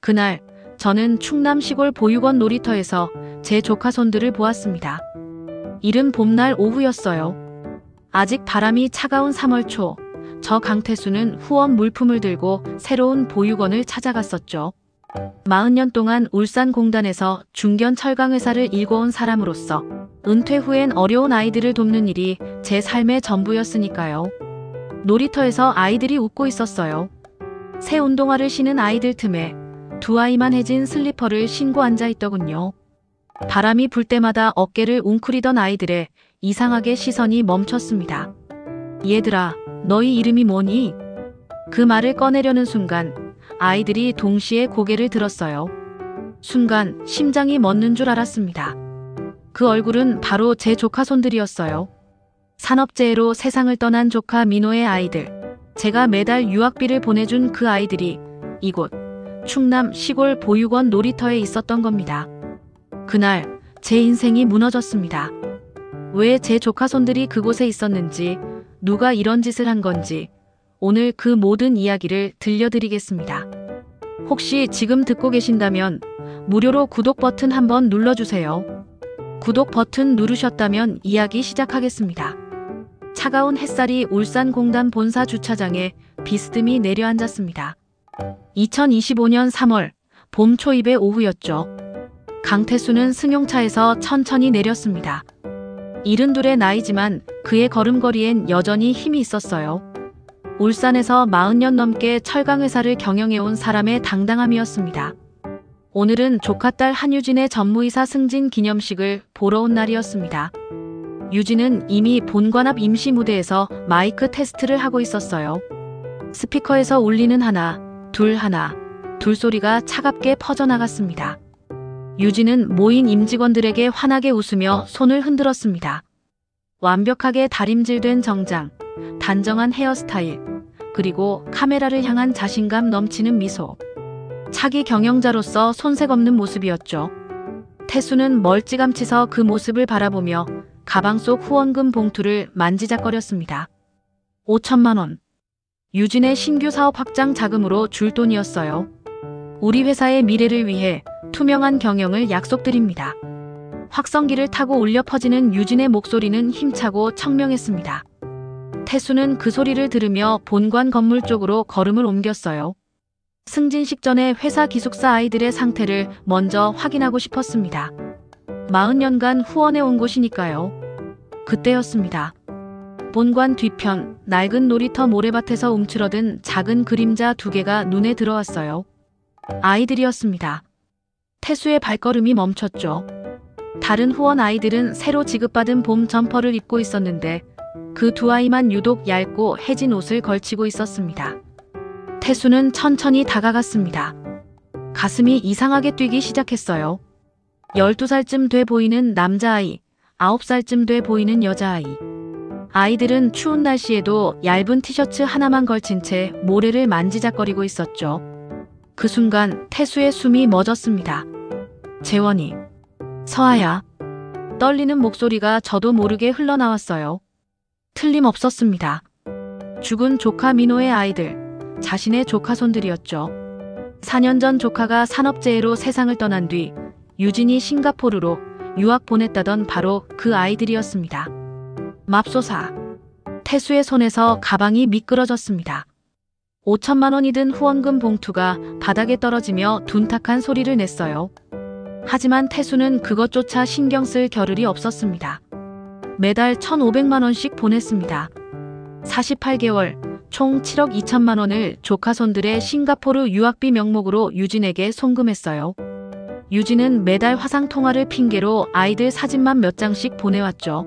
그날 저는 충남 시골 보육원 놀이터에서 제 조카 손들을 보았습니다. 이른 봄날 오후였어요. 아직 바람이 차가운 3월 초, 저 강태수는 후원 물품을 들고 새로운 보육원을 찾아갔었죠. 40년 동안 울산공단에서 중견 철강회사를 일궈온 사람으로서 은퇴 후엔 어려운 아이들을 돕는 일이 제 삶의 전부였으니까요. 놀이터에서 아이들이 웃고 있었어요. 새 운동화를 신은 아이들 틈에 두 아이만 해진 슬리퍼를 신고 앉아 있더군요. 바람이 불 때마다 어깨를 웅크리던 아이들의 이상하게 시선이 멈췄습니다. 얘들아, 너희 이름이 뭐니? 그 말을 꺼내려는 순간 아이들이 동시에 고개를 들었어요. 순간 심장이 멎는 줄 알았습니다. 그 얼굴은 바로 제 조카 손들이었어요. 산업재해로 세상을 떠난 조카 민호의 아이들. 제가 매달 유학비를 보내준 그 아이들이 이곳 충남 시골 보육원 놀이터에 있었던 겁니다. 그날 제 인생이 무너졌습니다. 왜 제 조카 손들이 그곳에 있었는지, 누가 이런 짓을 한 건지 오늘 그 모든 이야기를 들려드리겠습니다. 혹시 지금 듣고 계신다면 무료로 구독 버튼 한번 눌러주세요. 구독 버튼 누르셨다면 이야기 시작하겠습니다. 차가운 햇살이 울산공단 본사 주차장에 비스듬히 내려앉았습니다. 2025년 3월 봄 초입의 오후였죠. 강태수는 승용차에서 천천히 내렸습니다. 72의 나이지만 그의 걸음걸이엔 여전히 힘이 있었어요. 울산에서 40년 넘게 철강회사를 경영해온 사람의 당당함이었습니다. 오늘은 조카딸 한유진의 전무이사 승진 기념식을 보러 온 날이었습니다. 유진은 이미 본관 앞 임시 무대에서 마이크 테스트를 하고 있었어요. 스피커에서 울리는 하나, 둘 소리가 차갑게 퍼져나갔습니다. 유진은 모인 임직원들에게 환하게 웃으며 손을 흔들었습니다. 완벽하게 다림질된 정장, 단정한 헤어스타일, 그리고 카메라를 향한 자신감 넘치는 미소. 차기 경영자로서 손색 없는 모습이었죠. 태수는 멀찌감치 그 모습을 바라보며 가방 속 후원금 봉투를 만지작거렸습니다. 5천만 원. 유진의 신규 사업 확장 자금으로 줄 돈이었어요. 우리 회사의 미래를 위해 투명한 경영을 약속드립니다. 확성기를 타고 울려 퍼지는 유진의 목소리는 힘차고 청명했습니다. 태수는 그 소리를 들으며 본관 건물 쪽으로 걸음을 옮겼어요. 승진식 전에 회사 기숙사 아이들의 상태를 먼저 확인하고 싶었습니다. 40년간 후원해 온 곳이니까요. 그때였습니다. 본관 뒤편 낡은 놀이터 모래밭에서 움츠러든 작은 그림자 2개가 눈에 들어왔어요. 아이들이었습니다. 태수의 발걸음이 멈췄죠. 다른 후원 아이들은 새로 지급받은 봄 점퍼를 입고 있었는데 그 두 아이만 유독 얇고 해진 옷을 걸치고 있었습니다. 태수는 천천히 다가갔습니다. 가슴이 이상하게 뛰기 시작했어요. 12살쯤 돼 보이는 남자아이, 9살쯤 돼 보이는 여자아이. 아이들은 추운 날씨에도 얇은 티셔츠 하나만 걸친 채 모래를 만지작거리고 있었죠. 그 순간 태수의 숨이 멎었습니다. 재원이, 서아야. 떨리는 목소리가 저도 모르게 흘러나왔어요. 틀림없었습니다. 죽은 조카 민호의 아이들, 자신의 조카 손들이었죠. 4년 전 조카가 산업재해로 세상을 떠난 뒤 유진이 싱가포르로 유학 보냈다던 바로 그 아이들이었습니다. 맙소사. 태수의 손에서 가방이 미끄러졌습니다. 5천만 원이 든 후원금 봉투가 바닥에 떨어지며 둔탁한 소리를 냈어요. 하지만 태수는 그것조차 신경 쓸 겨를이 없었습니다. 매달 1,500만 원씩 보냈습니다. 48개월, 총 7억 2천만 원을 조카 손들의 싱가포르 유학비 명목으로 유진에게 송금했어요. 유진은 매달 화상통화를 핑계로 아이들 사진만 몇 장씩 보내왔죠.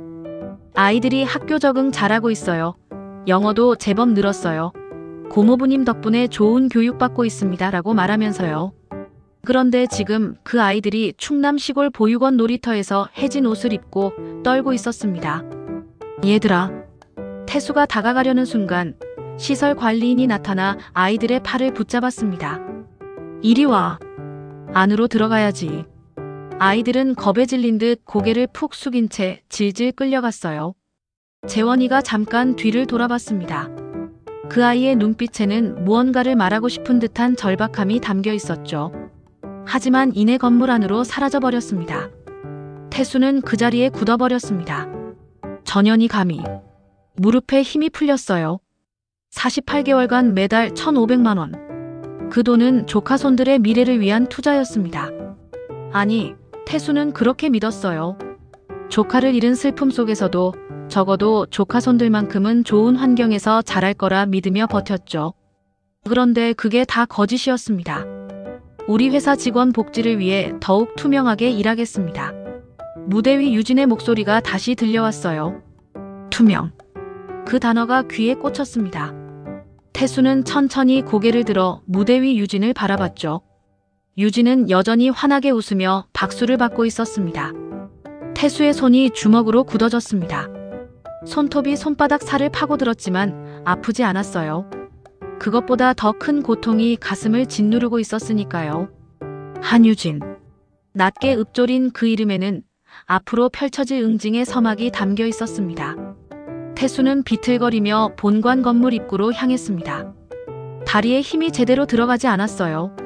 아이들이 학교 적응 잘하고 있어요. 영어도 제법 늘었어요. 고모부님 덕분에 좋은 교육받고 있습니다. 라고 말하면서요. 그런데 지금 그 아이들이 충남 시골 보육원 놀이터에서 해진 옷을 입고 떨고 있었습니다. 얘들아. 태수가 다가가려는 순간 시설 관리인이 나타나 아이들의 팔을 붙잡았습니다. 이리 와. 안으로 들어가야지. 아이들은 겁에 질린 듯 고개를 푹 숙인 채 질질 끌려갔어요. 재원이가 잠깐 뒤를 돌아봤습니다. 그 아이의 눈빛에는 무언가를 말하고 싶은 듯한 절박함이 담겨 있었죠. 하지만 이내 건물 안으로 사라져버렸습니다. 태수는 그 자리에 굳어버렸습니다. 전현이 감히 무릎에 힘이 풀렸어요. 48개월간 매달 1,500만 원. 그 돈은 조카 손들의 미래를 위한 투자였습니다. 아니, 태수는 그렇게 믿었어요. 조카를 잃은 슬픔 속에서도 적어도 조카 손들만큼은 좋은 환경에서 자랄 거라 믿으며 버텼죠. 그런데 그게 다 거짓이었습니다. 우리 회사 직원 복지를 위해 더욱 투명하게 일하겠습니다. 무대 위 유진의 목소리가 다시 들려왔어요. 투명. 그 단어가 귀에 꽂혔습니다. 태수는 천천히 고개를 들어 무대 위 유진을 바라봤죠. 유진은 여전히 환하게 웃으며 박수를 받고 있었습니다. 태수의 손이 주먹으로 굳어졌습니다. 손톱이 손바닥 살을 파고들었지만 아프지 않았어요. 그것보다 더 큰 고통이 가슴을 짓누르고 있었으니까요. 한유진. 낮게 읊조린 그 이름에는 앞으로 펼쳐질 응징의 서막이 담겨 있었습니다. 태수는 비틀거리며 본관 건물 입구로 향했습니다. 다리에 힘이 제대로 들어가지 않았어요.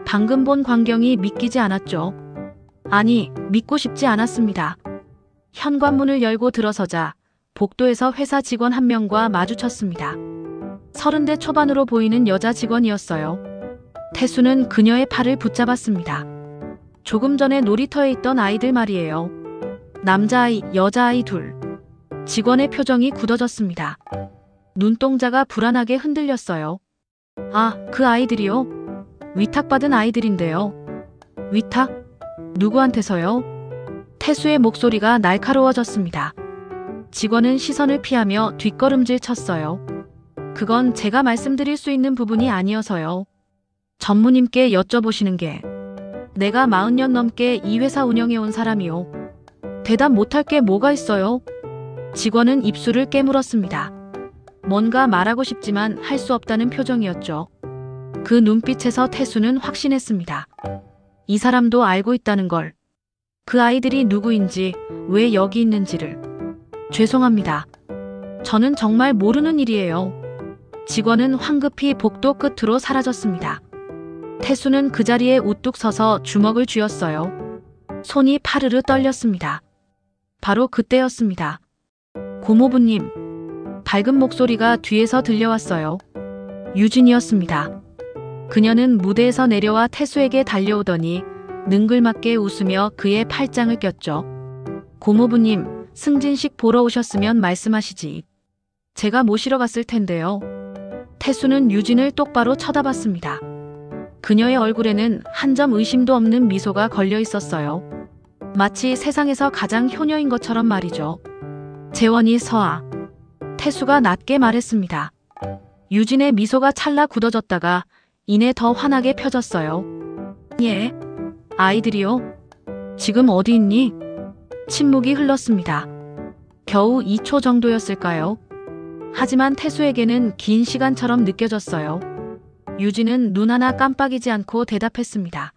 방금 본 광경이 믿기지 않았죠. 아니, 믿고 싶지 않았습니다. 현관문을 열고 들어서자 복도에서 회사 직원 한 명과 마주쳤습니다. 30대 초반으로 보이는 여자 직원이었어요. 태수는 그녀의 팔을 붙잡았습니다. 조금 전에 놀이터에 있던 아이들 말이에요. 남자아이, 여자아이 둘. 직원의 표정이 굳어졌습니다. 눈동자가 불안하게 흔들렸어요. 아, 그 아이들이요? 위탁받은 아이들인데요. 위탁? 누구한테서요? 태수의 목소리가 날카로워졌습니다. 직원은 시선을 피하며 뒷걸음질 쳤어요. 그건 제가 말씀드릴 수 있는 부분이 아니어서요. 전무님께 여쭤보시는 게. 내가 40년 넘게 이 회사 운영해온 사람이요. 대답 못할 게 뭐가 있어요? 직원은 입술을 깨물었습니다. 뭔가 말하고 싶지만 할 수 없다는 표정이었죠. 그 눈빛에서 태수는 확신했습니다. 이 사람도 알고 있다는 걸. 그 아이들이 누구인지, 왜 여기 있는지를. 죄송합니다. 저는 정말 모르는 일이에요. 직원은 황급히 복도 끝으로 사라졌습니다. 태수는 그 자리에 우뚝 서서 주먹을 쥐었어요. 손이 파르르 떨렸습니다. 바로 그때였습니다. 고모부님. 밝은 목소리가 뒤에서 들려왔어요. 유진이었습니다. 그녀는 무대에서 내려와 태수에게 달려오더니 능글맞게 웃으며 그의 팔짱을 꼈죠. 고모부님, 승진식 보러 오셨으면 말씀하시지. 제가 모시러 갔을 텐데요. 태수는 유진을 똑바로 쳐다봤습니다. 그녀의 얼굴에는 한 점 의심도 없는 미소가 걸려 있었어요. 마치 세상에서 가장 효녀인 것처럼 말이죠. 재원이 서아. 태수가 낮게 말했습니다. 유진의 미소가 찰나 굳어졌다가 이내 더 환하게 펴졌어요. 예? 아이들이요? 지금 어디 있니? 침묵이 흘렀습니다. 겨우 2초 정도였을까요? 하지만 태수에게는 긴 시간처럼 느껴졌어요. 유진은 눈 하나 깜빡이지 않고 대답했습니다.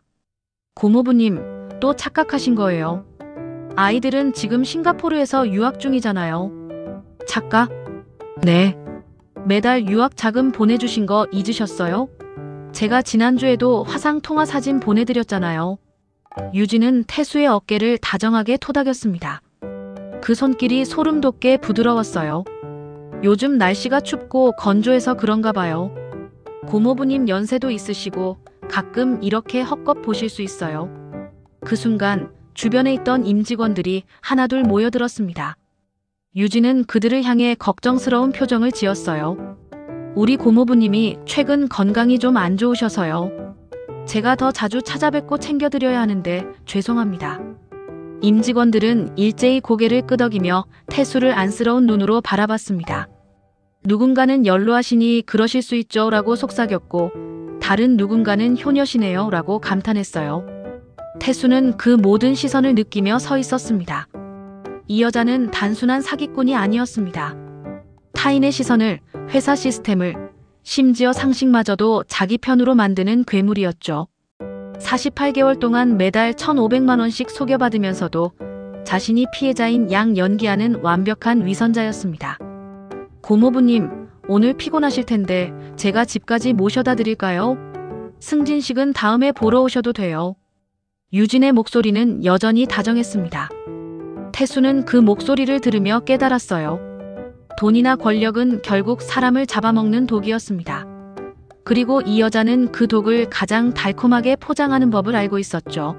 고모부님, 또 착각하신 거예요. 아이들은 지금 싱가포르에서 유학 중이잖아요. 착각? 네. 매달 유학 자금 보내주신 거 잊으셨어요? 제가 지난주에도 화상 통화 사진 보내드렸잖아요. 유진은 태수의 어깨를 다정하게 토닥였습니다. 그 손길이 소름 돋게 부드러웠어요. 요즘 날씨가 춥고 건조해서 그런가 봐요. 고모부님 연세도 있으시고 가끔 이렇게 헛것 보실 수 있어요. 그 순간 주변에 있던 임직원들이 하나둘 모여들었습니다. 유진은 그들을 향해 걱정스러운 표정을 지었어요. 우리 고모부님이 최근 건강이 좀 안 좋으셔서요. 제가 더 자주 찾아뵙고 챙겨드려야 하는데 죄송합니다. 임직원들은 일제히 고개를 끄덕이며 태수를 안쓰러운 눈으로 바라봤습니다. 누군가는 연로하시니 그러실 수 있죠 라고 속삭였고 다른 누군가는 효녀시네요 라고 감탄했어요. 태수는 그 모든 시선을 느끼며 서 있었습니다. 이 여자는 단순한 사기꾼이 아니었습니다. 타인의 시선을, 회사 시스템을, 심지어 상식마저도 자기 편으로 만드는 괴물이었죠. 48개월 동안 매달 1,500만 원씩 속여받으면서도 자신이 피해자인 양 연기하는 완벽한 위선자였습니다. 고모부님, 오늘 피곤하실 텐데 제가 집까지 모셔다 드릴까요? 승진식은 다음에 보러 오셔도 돼요. 유진의 목소리는 여전히 다정했습니다. 태수는 그 목소리를 들으며 깨달았어요. 돈이나 권력은 결국 사람을 잡아먹는 독이었습니다. 그리고 이 여자는 그 독을 가장 달콤하게 포장하는 법을 알고 있었죠.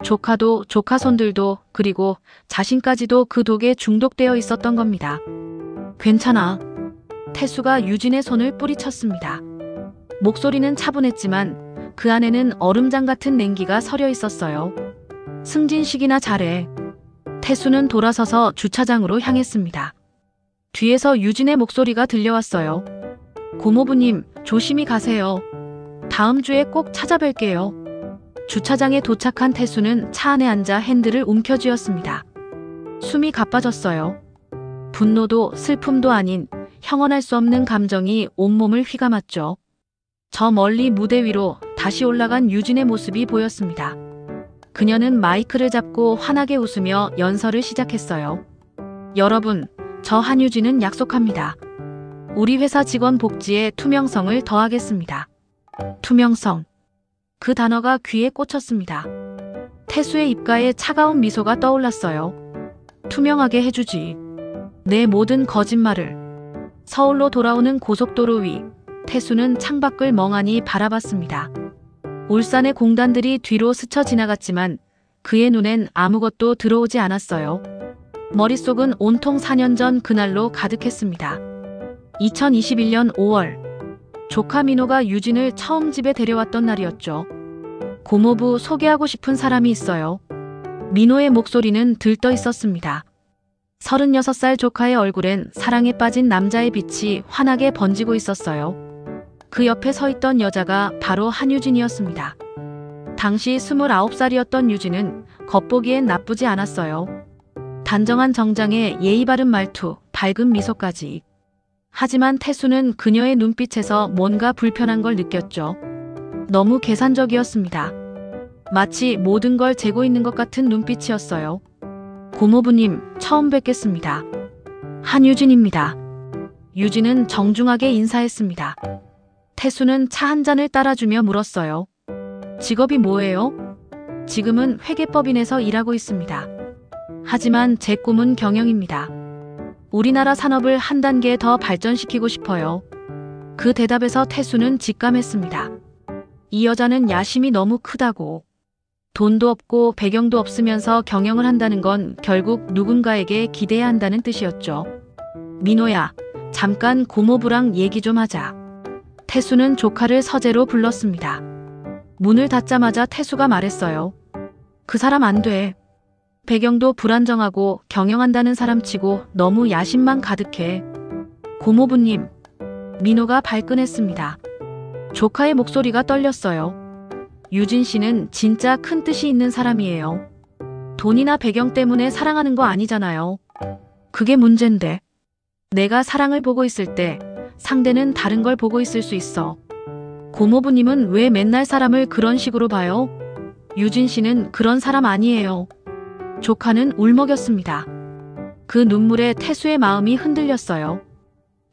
조카도, 조카 손들도, 그리고 자신까지도 그 독에 중독되어 있었던 겁니다. 괜찮아. 태수가 유진의 손을 뿌리쳤습니다. 목소리는 차분했지만 그 안에는 얼음장 같은 냉기가 서려 있었어요. 승진식이나 잘해. 태수는 돌아서서 주차장으로 향했습니다. 뒤에서 유진의 목소리가 들려왔어요. 고모부님, 조심히 가세요. 다음 주에 꼭 찾아뵐게요. 주차장에 도착한 태수는 차 안에 앉아 핸들을 움켜쥐었습니다. 숨이 가빠졌어요. 분노도 슬픔도 아닌 형언할 수 없는 감정이 온몸을 휘감았죠. 저 멀리 무대 위로 다시 올라간 유진의 모습이 보였습니다. 그녀는 마이크를 잡고 환하게 웃으며 연설을 시작했어요. 여러분, 저 한유진은 약속합니다. 우리 회사 직원 복지에 투명성을 더하겠습니다. 투명성. 그 단어가 귀에 꽂혔습니다. 태수의 입가에 차가운 미소가 떠올랐어요. 투명하게 해주지. 내 모든 거짓말을. 서울로 돌아오는 고속도로 위, 태수는 창밖을 멍하니 바라봤습니다. 울산의 공단들이 뒤로 스쳐 지나갔지만 그의 눈엔 아무것도 들어오지 않았어요. 머릿속은 온통 4년 전 그날로 가득했습니다. 2021년 5월, 조카 민호가 유진을 처음 집에 데려왔던 날이었죠. 고모부 소개하고 싶은 사람이 있어요. 민호의 목소리는 들떠 있었습니다. 36살 조카의 얼굴엔 사랑에 빠진 남자의 빛이 환하게 번지고 있었어요. 그 옆에 서 있던 여자가 바로 한유진이었습니다. 당시 29살이었던 유진은 겉보기엔 나쁘지 않았어요. 단정한 정장에 예의 바른 말투, 밝은 미소까지. 하지만 태수는 그녀의 눈빛에서 뭔가 불편한 걸 느꼈죠. 너무 계산적이었습니다. 마치 모든 걸 재고 있는 것 같은 눈빛이었어요. 고모부님, 처음 뵙겠습니다. 한유진입니다. 유진은 정중하게 인사했습니다. 태수는 차 한 잔을 따라주며 물었어요. 직업이 뭐예요? 지금은 회계법인에서 일하고 있습니다. 하지만 제 꿈은 경영입니다. 우리나라 산업을 한 단계 더 발전시키고 싶어요. 그 대답에서 태수는 직감했습니다. 이 여자는 야심이 너무 크다고. 돈도 없고 배경도 없으면서 경영을 한다는 건 결국 누군가에게 기대야 한다는 뜻이었죠. 민호야, 잠깐 고모부랑 얘기 좀 하자. 태수는 조카를 서재로 불렀습니다. 문을 닫자마자 태수가 말했어요. 그 사람 안 돼. 배경도 불안정하고 경영한다는 사람치고 너무 야심만 가득해. 고모부님. 민호가 발끈했습니다. 조카의 목소리가 떨렸어요. 유진 씨는 진짜 큰 뜻이 있는 사람이에요. 돈이나 배경 때문에 사랑하는 거 아니잖아요. 그게 문제인데. 내가 사랑을 보고 있을 때 상대는 다른 걸 보고 있을 수 있어. 고모부님은 왜 맨날 사람을 그런 식으로 봐요? 유진 씨는 그런 사람 아니에요. 조카는 울먹였습니다. 그 눈물에 태수의 마음이 흔들렸어요.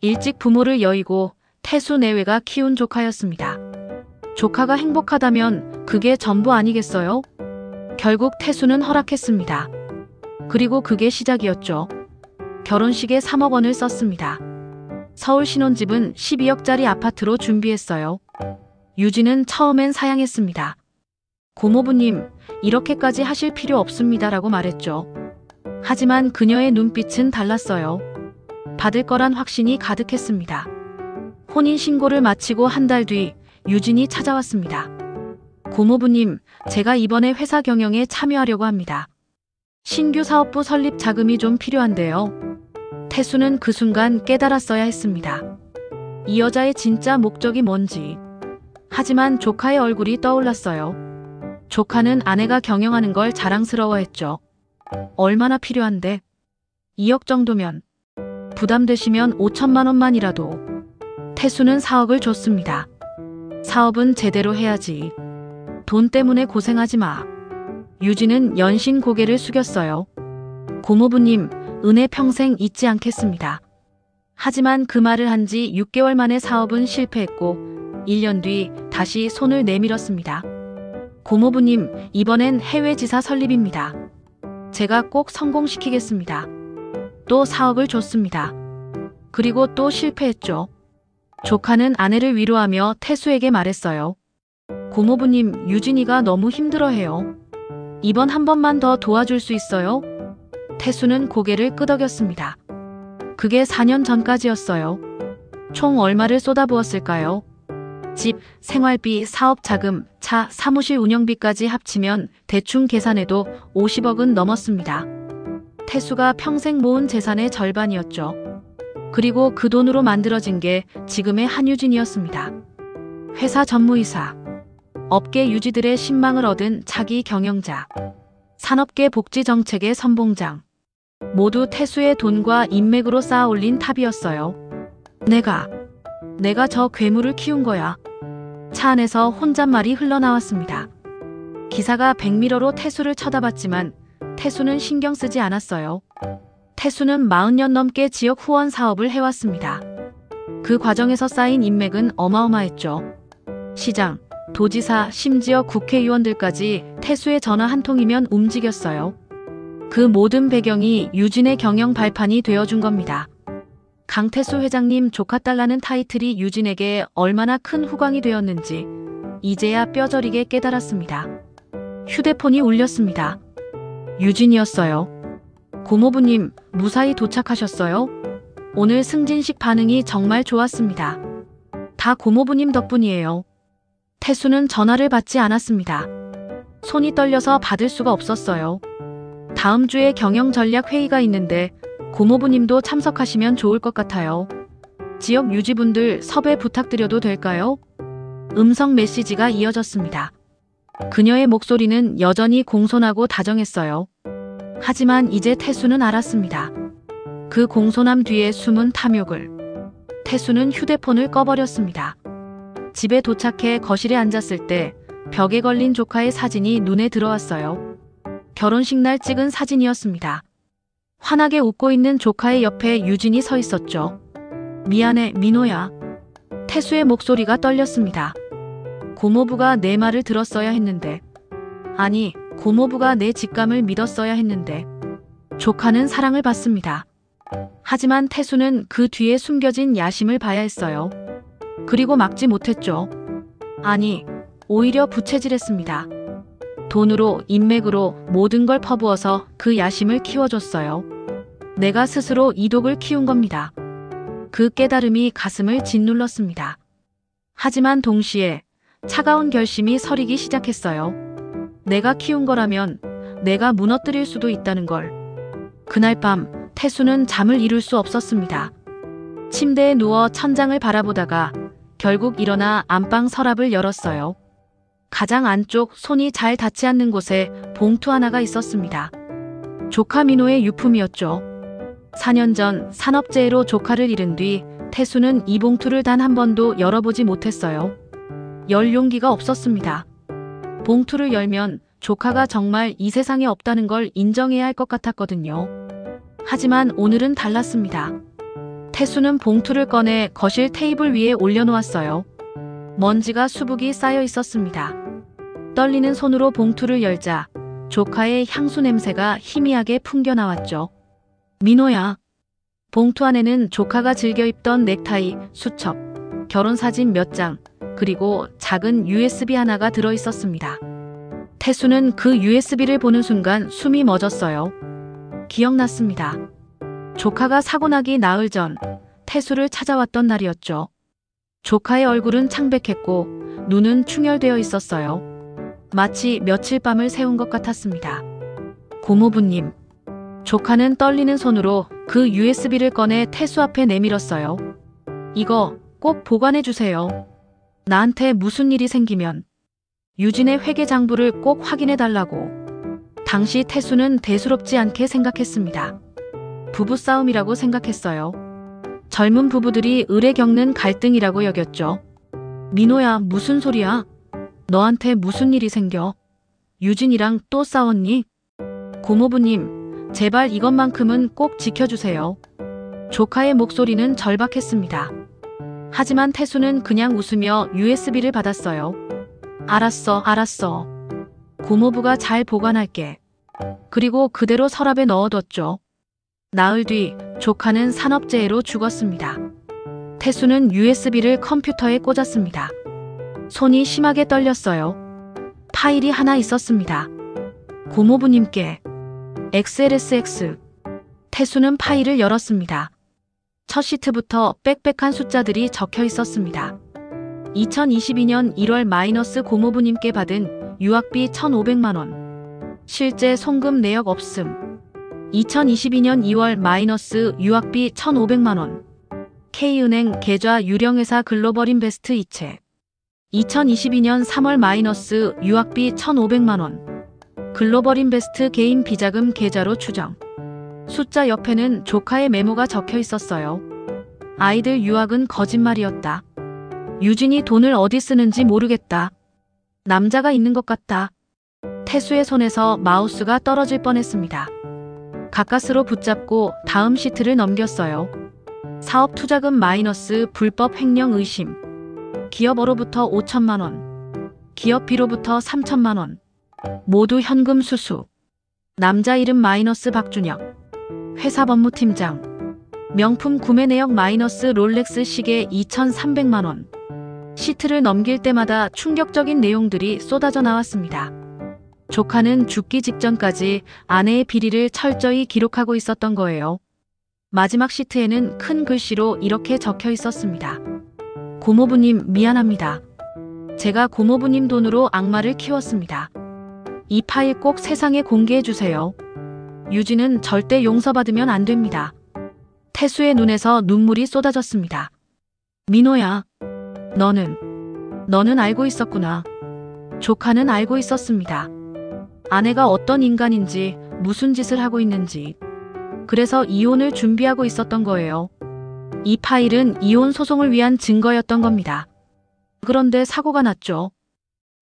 일찍 부모를 여의고 태수 내외가 키운 조카였습니다. 조카가 행복하다면 그게 전부 아니겠어요? 결국 태수는 허락했습니다. 그리고 그게 시작이었죠. 결혼식에 3억 원을 썼습니다. 서울 신혼집은 12억짜리 아파트로 준비했어요. 유진은 처음엔 사양했습니다. 고모부님, 이렇게까지 하실 필요 없습니다라고 말했죠. 하지만 그녀의 눈빛은 달랐어요. 받을 거란 확신이 가득했습니다. 혼인신고를 마치고 한 달 뒤 유진이 찾아왔습니다. 고모부님, 제가 이번에 회사 경영에 참여하려고 합니다. 신규 사업부 설립 자금이 좀 필요한데요. 태수는 그 순간 깨달았어야 했습니다. 이 여자의 진짜 목적이 뭔지. 하지만 조카의 얼굴이 떠올랐어요. 조카는 아내가 경영하는 걸 자랑스러워했죠. 얼마나 필요한데? 2억 정도면. 부담되시면 5천만 원만이라도. 태수는 4억을 줬습니다. 사업은 제대로 해야지. 돈 때문에 고생하지 마. 유진은 연신 고개를 숙였어요. 고모부님, 은혜 평생 잊지 않겠습니다. 하지만 그 말을 한 지 6개월 만에 사업은 실패했고 1년 뒤 다시 손을 내밀었습니다. 고모부님, 이번엔 해외 지사 설립입니다. 제가 꼭 성공시키겠습니다. 또 사억을 줬습니다. 그리고 또 실패했죠. 조카는 아내를 위로하며 태수에게 말했어요. 고모부님, 유진이가 너무 힘들어해요. 이번 한 번만 더 도와줄 수 있어요? 태수는 고개를 끄덕였습니다. 그게 4년 전까지였어요. 총 얼마를 쏟아부었을까요? 집, 생활비, 사업 자금, 차, 사무실 운영비까지 합치면 대충 계산해도 50억은 넘었습니다. 태수가 평생 모은 재산의 절반이었죠. 그리고 그 돈으로 만들어진 게 지금의 한유진이었습니다. 회사 전무이사, 업계 유지들의 신망을 얻은 차기 경영자, 산업계 복지 정책의 선봉장, 모두 태수의 돈과 인맥으로 쌓아 올린 탑이었어요. 내가 저 괴물을 키운 거야. 차 안에서 혼잣말이 흘러나왔습니다. 기사가 백미러로 태수를 쳐다봤지만 태수는 신경 쓰지 않았어요. 태수는 40년 넘게 지역 후원 사업을 해왔습니다. 그 과정에서 쌓인 인맥은 어마어마했죠. 시장, 도지사, 심지어 국회의원들까지 태수의 전화 한 통이면 움직였어요. 그 모든 배경이 유진의 경영 발판이 되어준 겁니다. 강태수 회장님 조카딸라는 타이틀이 유진에게 얼마나 큰 후광이 되었는지 이제야 뼈저리게 깨달았습니다. 휴대폰이 울렸습니다. 유진이었어요. 고모부님, 무사히 도착하셨어요? 오늘 승진식 반응이 정말 좋았습니다. 다 고모부님 덕분이에요. 태수는 전화를 받지 않았습니다. 손이 떨려서 받을 수가 없었어요. 다음 주에 경영 전략 회의가 있는데 고모부님도 참석하시면 좋을 것 같아요. 지역 유지분들 섭외 부탁드려도 될까요? 음성 메시지가 이어졌습니다. 그녀의 목소리는 여전히 공손하고 다정했어요. 하지만 이제 태수는 알았습니다. 그 공손함 뒤에 숨은 탐욕을. 태수는 휴대폰을 꺼버렸습니다. 집에 도착해 거실에 앉았을 때 벽에 걸린 조카의 사진이 눈에 들어왔어요. 결혼식 날 찍은 사진이었습니다. 환하게 웃고 있는 조카의 옆에 유진이 서 있었죠. 미안해, 민호야. 태수의 목소리가 떨렸습니다. 고모부가 내 말을 들었어야 했는데. 아니, 고모부가 내 직감을 믿었어야 했는데. 조카는 사랑을 받습니다. 하지만 태수는 그 뒤에 숨겨진 야심을 봐야 했어요. 그리고 막지 못했죠. 아니, 오히려 부채질했습니다. 돈으로, 인맥으로 모든 걸 퍼부어서 그 야심을 키워줬어요. 내가 스스로 이 독을 키운 겁니다. 그 깨달음이 가슴을 짓눌렀습니다. 하지만 동시에 차가운 결심이 서리기 시작했어요. 내가 키운 거라면 내가 무너뜨릴 수도 있다는 걸. 그날 밤 태수는 잠을 이룰 수 없었습니다. 침대에 누워 천장을 바라보다가 결국 일어나 안방 서랍을 열었어요. 가장 안쪽 손이 잘 닿지 않는 곳에 봉투 하나가 있었습니다. 조카 민호의 유품이었죠. 4년 전 산업재해로 조카를 잃은 뒤 태수는 이 봉투를 단 한 번도 열어보지 못했어요. 열 용기가 없었습니다. 봉투를 열면 조카가 정말 이 세상에 없다는 걸 인정해야 할 것 같았거든요. 하지만 오늘은 달랐습니다. 태수는 봉투를 꺼내 거실 테이블 위에 올려놓았어요. 먼지가 수북이 쌓여 있었습니다. 떨리는 손으로 봉투를 열자 조카의 향수 냄새가 희미하게 풍겨나왔죠. 민호야. 봉투 안에는 조카가 즐겨 입던 넥타이, 수첩, 결혼사진 몇 장, 그리고 작은 USB 하나가 들어있었습니다. 태수는 그 USB를 보는 순간 숨이 멎었어요. 기억났습니다. 조카가 사고 나기 나흘 전 태수를 찾아왔던 날이었죠. 조카의 얼굴은 창백했고 눈은 충혈되어 있었어요. 마치 며칠 밤을 새운 것 같았습니다. 고모부님. 조카는 떨리는 손으로 그 USB를 꺼내 태수 앞에 내밀었어요. 이거 꼭 보관해 주세요. 나한테 무슨 일이 생기면 유진의 회계 장부를 꼭 확인해 달라고. 당시 태수는 대수롭지 않게 생각했습니다. 부부싸움이라고 생각했어요. 젊은 부부들이 을에 겪는 갈등이라고 여겼죠. 민호야, 무슨 소리야? 너한테 무슨 일이 생겨? 유진이랑 또 싸웠니? 고모부님, 제발 이것만큼은 꼭 지켜주세요. 조카의 목소리는 절박했습니다. 하지만 태수는 그냥 웃으며 USB를 받았어요. 알았어. 고모부가 잘 보관할게. 그리고 그대로 서랍에 넣어뒀죠. 나흘 뒤 조카는 산업재해로 죽었습니다. 태수는 USB를 컴퓨터에 꽂았습니다. 손이 심하게 떨렸어요. 파일이 하나 있었습니다. 고모부님께 XLSX. 태수는 파일을 열었습니다. 첫 시트부터 빽빽한 숫자들이 적혀 있었습니다. 2022년 1월 마이너스 고모부님께 받은 유학비 1,500만원. 실제 송금 내역 없음. 2022년 2월 마이너스 유학비 1,500만원. K은행 계좌 유령회사 글로벌인베스트 이체. 2022년 3월 마이너스 유학비 1,500만원. 글로벌인베스트 개인 비자금 계좌로 추정. 숫자 옆에는 조카의 메모가 적혀 있었어요. 아이들 유학은 거짓말이었다. 유진이 돈을 어디 쓰는지 모르겠다. 남자가 있는 것 같다. 태수의 손에서 마우스가 떨어질 뻔했습니다. 가까스로 붙잡고 다음 시트를 넘겼어요. 사업 투자금 마이너스 불법 횡령 의심. 기업어로부터 5천만원. 기업비로부터 3천만원. 모두 현금 수수. 남자 이름 마이너스 박준혁. 회사 법무팀장. 명품 구매 내역 마이너스 롤렉스 시계 2,300만원. 시트를 넘길 때마다 충격적인 내용들이 쏟아져 나왔습니다. 조카는 죽기 직전까지 아내의 비리를 철저히 기록하고 있었던 거예요. 마지막 시트에는 큰 글씨로 이렇게 적혀 있었습니다. 고모부님 미안합니다. 제가 고모부님 돈으로 악마를 키웠습니다. 이 파일 꼭 세상에 공개해 주세요. 유진은 절대 용서받으면 안 됩니다. 태수의 눈에서 눈물이 쏟아졌습니다. 민호야, 너는 알고 있었구나. 조카는 알고 있었습니다. 아내가 어떤 인간인지, 무슨 짓을 하고 있는지. 그래서 이혼을 준비하고 있었던 거예요. 이 파일은 이혼 소송을 위한 증거였던 겁니다. 그런데 사고가 났죠.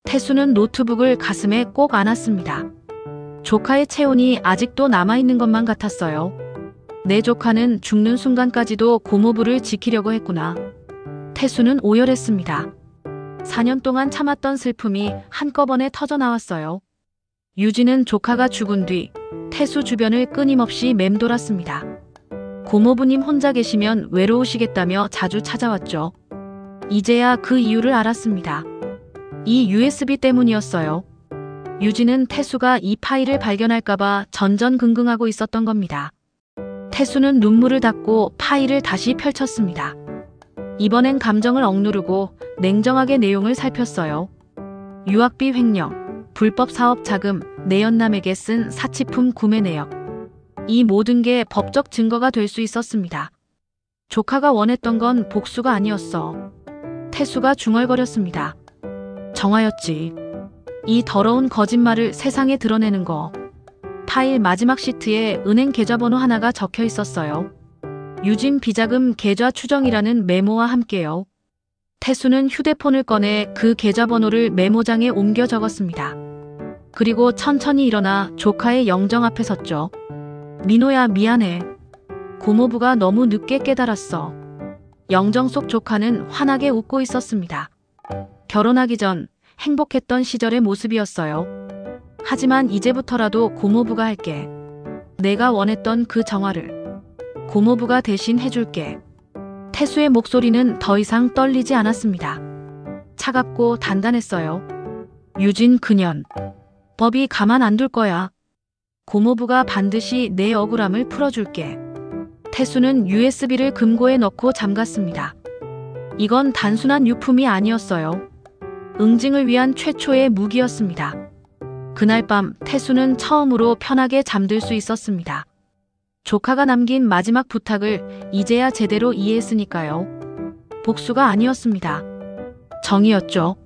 태수는 노트북을 가슴에 꼭 안았습니다. 조카의 체온이 아직도 남아있는 것만 같았어요. 내 조카는 죽는 순간까지도 고모부를 지키려고 했구나. 태수는 오열했습니다. 4년 동안 참았던 슬픔이 한꺼번에 터져나왔어요. 유진은 조카가 죽은 뒤 태수 주변을 끊임없이 맴돌았습니다. 고모부님 혼자 계시면 외로우시겠다며 자주 찾아왔죠. 이제야 그 이유를 알았습니다. 이 USB 때문이었어요. 유진은 태수가 이 파일을 발견할까봐 전전긍긍하고 있었던 겁니다. 태수는 눈물을 닦고 파일을 다시 펼쳤습니다. 이번엔 감정을 억누르고 냉정하게 내용을 살폈어요. 유학비 횡령, 불법 사업 자금, 내연남에게 쓴 사치품 구매 내역. 이 모든 게 법적 증거가 될 수 있었습니다. 조카가 원했던 건 복수가 아니었어. 태수가 중얼거렸습니다. 정화였지. 이 더러운 거짓말을 세상에 드러내는 거. 파일 마지막 시트에 은행 계좌번호 하나가 적혀 있었어요. 유진 비자금 계좌 추정이라는 메모와 함께요. 태수는 휴대폰을 꺼내 그 계좌번호를 메모장에 옮겨 적었습니다. 그리고 천천히 일어나 조카의 영정 앞에 섰죠. 민호야 미안해. 고모부가 너무 늦게 깨달았어. 영정 속 조카는 환하게 웃고 있었습니다. 결혼하기 전 행복했던 시절의 모습이었어요. 하지만 이제부터라도 고모부가 할게. 내가 원했던 그 정화를 고모부가 대신 해줄게. 태수의 목소리는 더 이상 떨리지 않았습니다. 차갑고 단단했어요. 유진 그년. 법이 가만 안 둘 거야. 고모부가 반드시 내 억울함을 풀어줄게. 태수는 USB를 금고에 넣고 잠갔습니다. 이건 단순한 유품이 아니었어요. 응징을 위한 최초의 무기였습니다. 그날 밤 태수는 처음으로 편하게 잠들 수 있었습니다. 조카가 남긴 마지막 부탁을 이제야 제대로 이해했으니까요. 복수가 아니었습니다. 정이었죠.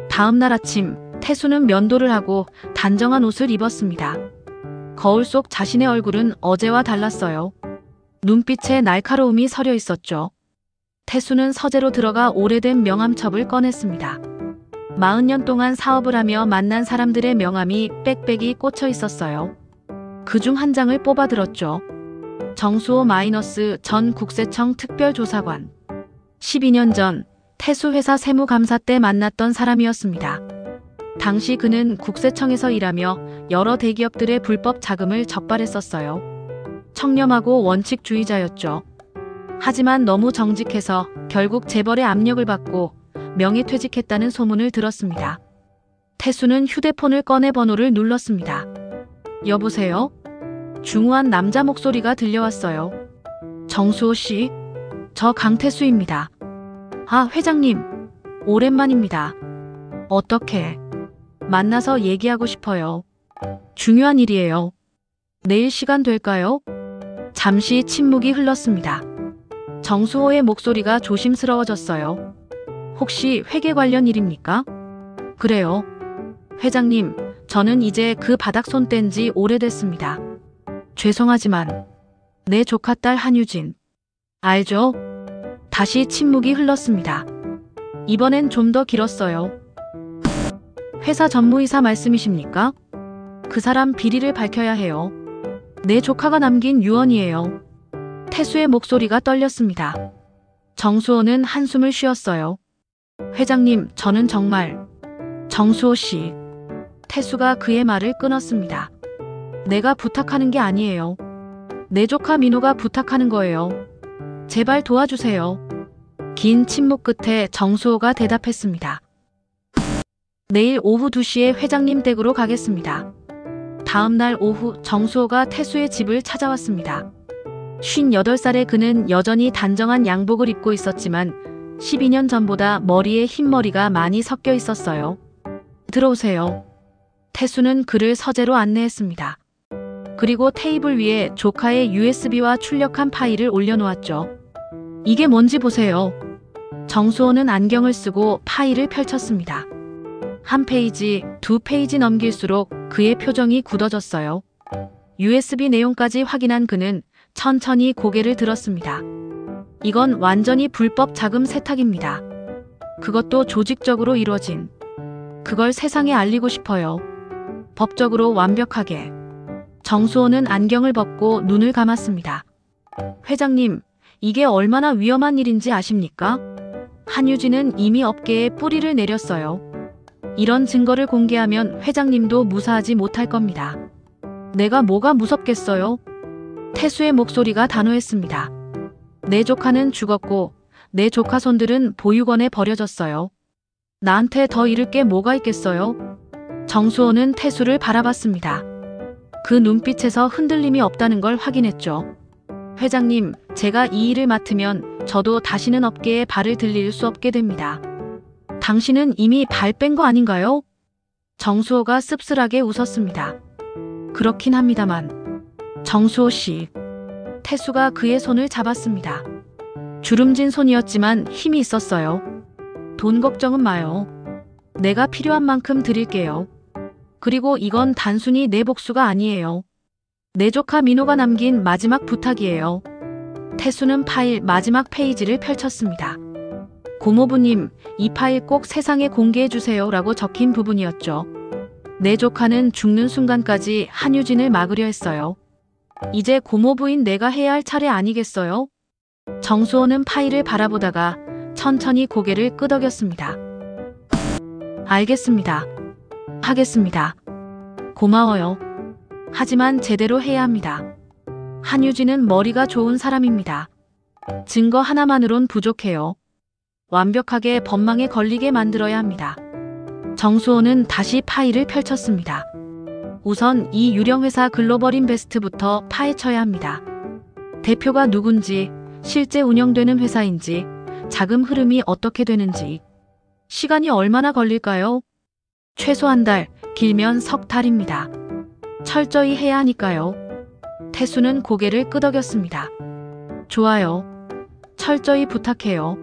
다음 날 아침 태수는 면도를 하고 단정한 옷을 입었습니다. 거울 속 자신의 얼굴은 어제와 달랐어요. 눈빛에 날카로움이 서려 있었죠. 태수는 서재로 들어가 오래된 명함첩을 꺼냈습니다. 40년 동안 사업을 하며 만난 사람들의 명함이 빽빽이 꽂혀 있었어요. 그중 한 장을 뽑아들었죠. 정수호 마이너스 전 국세청 특별조사관. 12년 전 태수 회사 세무감사 때 만났던 사람이었습니다. 당시 그는 국세청에서 일하며 여러 대기업들의 불법 자금을 적발했었어요. 청렴하고 원칙주의자였죠. 하지만 너무 정직해서 결국 재벌의 압력을 받고 명예퇴직했다는 소문을 들었습니다. 태수는 휴대폰을 꺼내 번호를 눌렀습니다. 여보세요? 중후한 남자 목소리가 들려왔어요. 정수호 씨? 저 강태수입니다. 아, 회장님. 오랜만입니다. 어떻게? 만나서 얘기하고 싶어요. 중요한 일이에요. 내일 시간 될까요? 잠시 침묵이 흘렀습니다. 정수호의 목소리가 조심스러워졌어요. 혹시 회계 관련 일입니까? 그래요. 회장님, 저는 이제 그 바닥 손 뗀 지 오래됐습니다. 죄송하지만 내 조카 딸 한유진. 알죠? 다시 침묵이 흘렀습니다. 이번엔 좀 더 길었어요. 회사 전무이사 말씀이십니까? 그 사람 비리를 밝혀야 해요. 내 조카가 남긴 유언이에요. 태수의 목소리가 떨렸습니다. 정수호는 한숨을 쉬었어요. 회장님, 저는 정말... 정수호 씨. 태수가 그의 말을 끊었습니다. 내가 부탁하는 게 아니에요. 내 조카 민호가 부탁하는 거예요. 제발 도와주세요. 긴 침묵 끝에 정수호가 대답했습니다. 내일 오후 2시에 회장님 댁으로 가겠습니다. 다음 날 오후 정수호가 태수의 집을 찾아왔습니다. 58살의 그는 여전히 단정한 양복을 입고 있었지만 12년 전보다 머리에 흰머리가 많이 섞여 있었어요. 들어오세요. 태수는 그를 서재로 안내했습니다. 그리고 테이블 위에 조카의 USB와 출력한 파일을 올려놓았죠. 이게 뭔지 보세요. 정수호는 안경을 쓰고 파일을 펼쳤습니다. 한 페이지, 두 페이지 넘길수록 그의 표정이 굳어졌어요. USB 내용까지 확인한 그는 천천히 고개를 들었습니다. 이건 완전히 불법 자금 세탁입니다. 그것도 조직적으로 이루어진. 그걸 세상에 알리고 싶어요. 법적으로 완벽하게. 정수호는 안경을 벗고 눈을 감았습니다. 회장님, 이게 얼마나 위험한 일인지 아십니까? 한유진은 이미 업계에 뿌리를 내렸어요. 이런 증거를 공개하면 회장님도 무사하지 못할 겁니다. 내가 뭐가 무섭겠어요? 태수의 목소리가 단호했습니다. 내 조카는 죽었고 내 조카 손들은 보육원에 버려졌어요. 나한테 더 잃을 게 뭐가 있겠어요? 정수호는 태수를 바라봤습니다. 그 눈빛에서 흔들림이 없다는 걸 확인했죠. 회장님, 제가 이 일을 맡으면 저도 다시는 업계에 발을 들릴 수 없게 됩니다. 당신은 이미 발 뺀 거 아닌가요? 정수호가 씁쓸하게 웃었습니다. 그렇긴 합니다만. 정수호 씨. 태수가 그의 손을 잡았습니다. 주름진 손이었지만 힘이 있었어요. 돈 걱정은 마요. 내가 필요한 만큼 드릴게요. 그리고 이건 단순히 내 복수가 아니에요. 내 조카 민호가 남긴 마지막 부탁이에요. 태수는 파일 마지막 페이지를 펼쳤습니다. 고모부님, 이 파일 꼭 세상에 공개해주세요 라고 적힌 부분이었죠. 내 조카는 죽는 순간까지 한유진을 막으려 했어요. 이제 고모부인 내가 해야 할 차례 아니겠어요? 정수호는 파일을 바라보다가 천천히 고개를 끄덕였습니다. 알겠습니다. 하겠습니다. 고마워요. 하지만 제대로 해야 합니다. 한유진은 머리가 좋은 사람입니다. 증거 하나만으론 부족해요. 완벽하게 법망에 걸리게 만들어야 합니다. 정수호는 다시 파일을 펼쳤습니다. 우선 이 유령회사 글로벌인베스트부터 파헤쳐야 합니다. 대표가 누군지, 실제 운영되는 회사인지, 자금 흐름이 어떻게 되는지. 시간이 얼마나 걸릴까요? 최소 한 달, 길면 석 달입니다. 철저히 해야 하니까요. 태수는 고개를 끄덕였습니다. 좋아요. 철저히 부탁해요.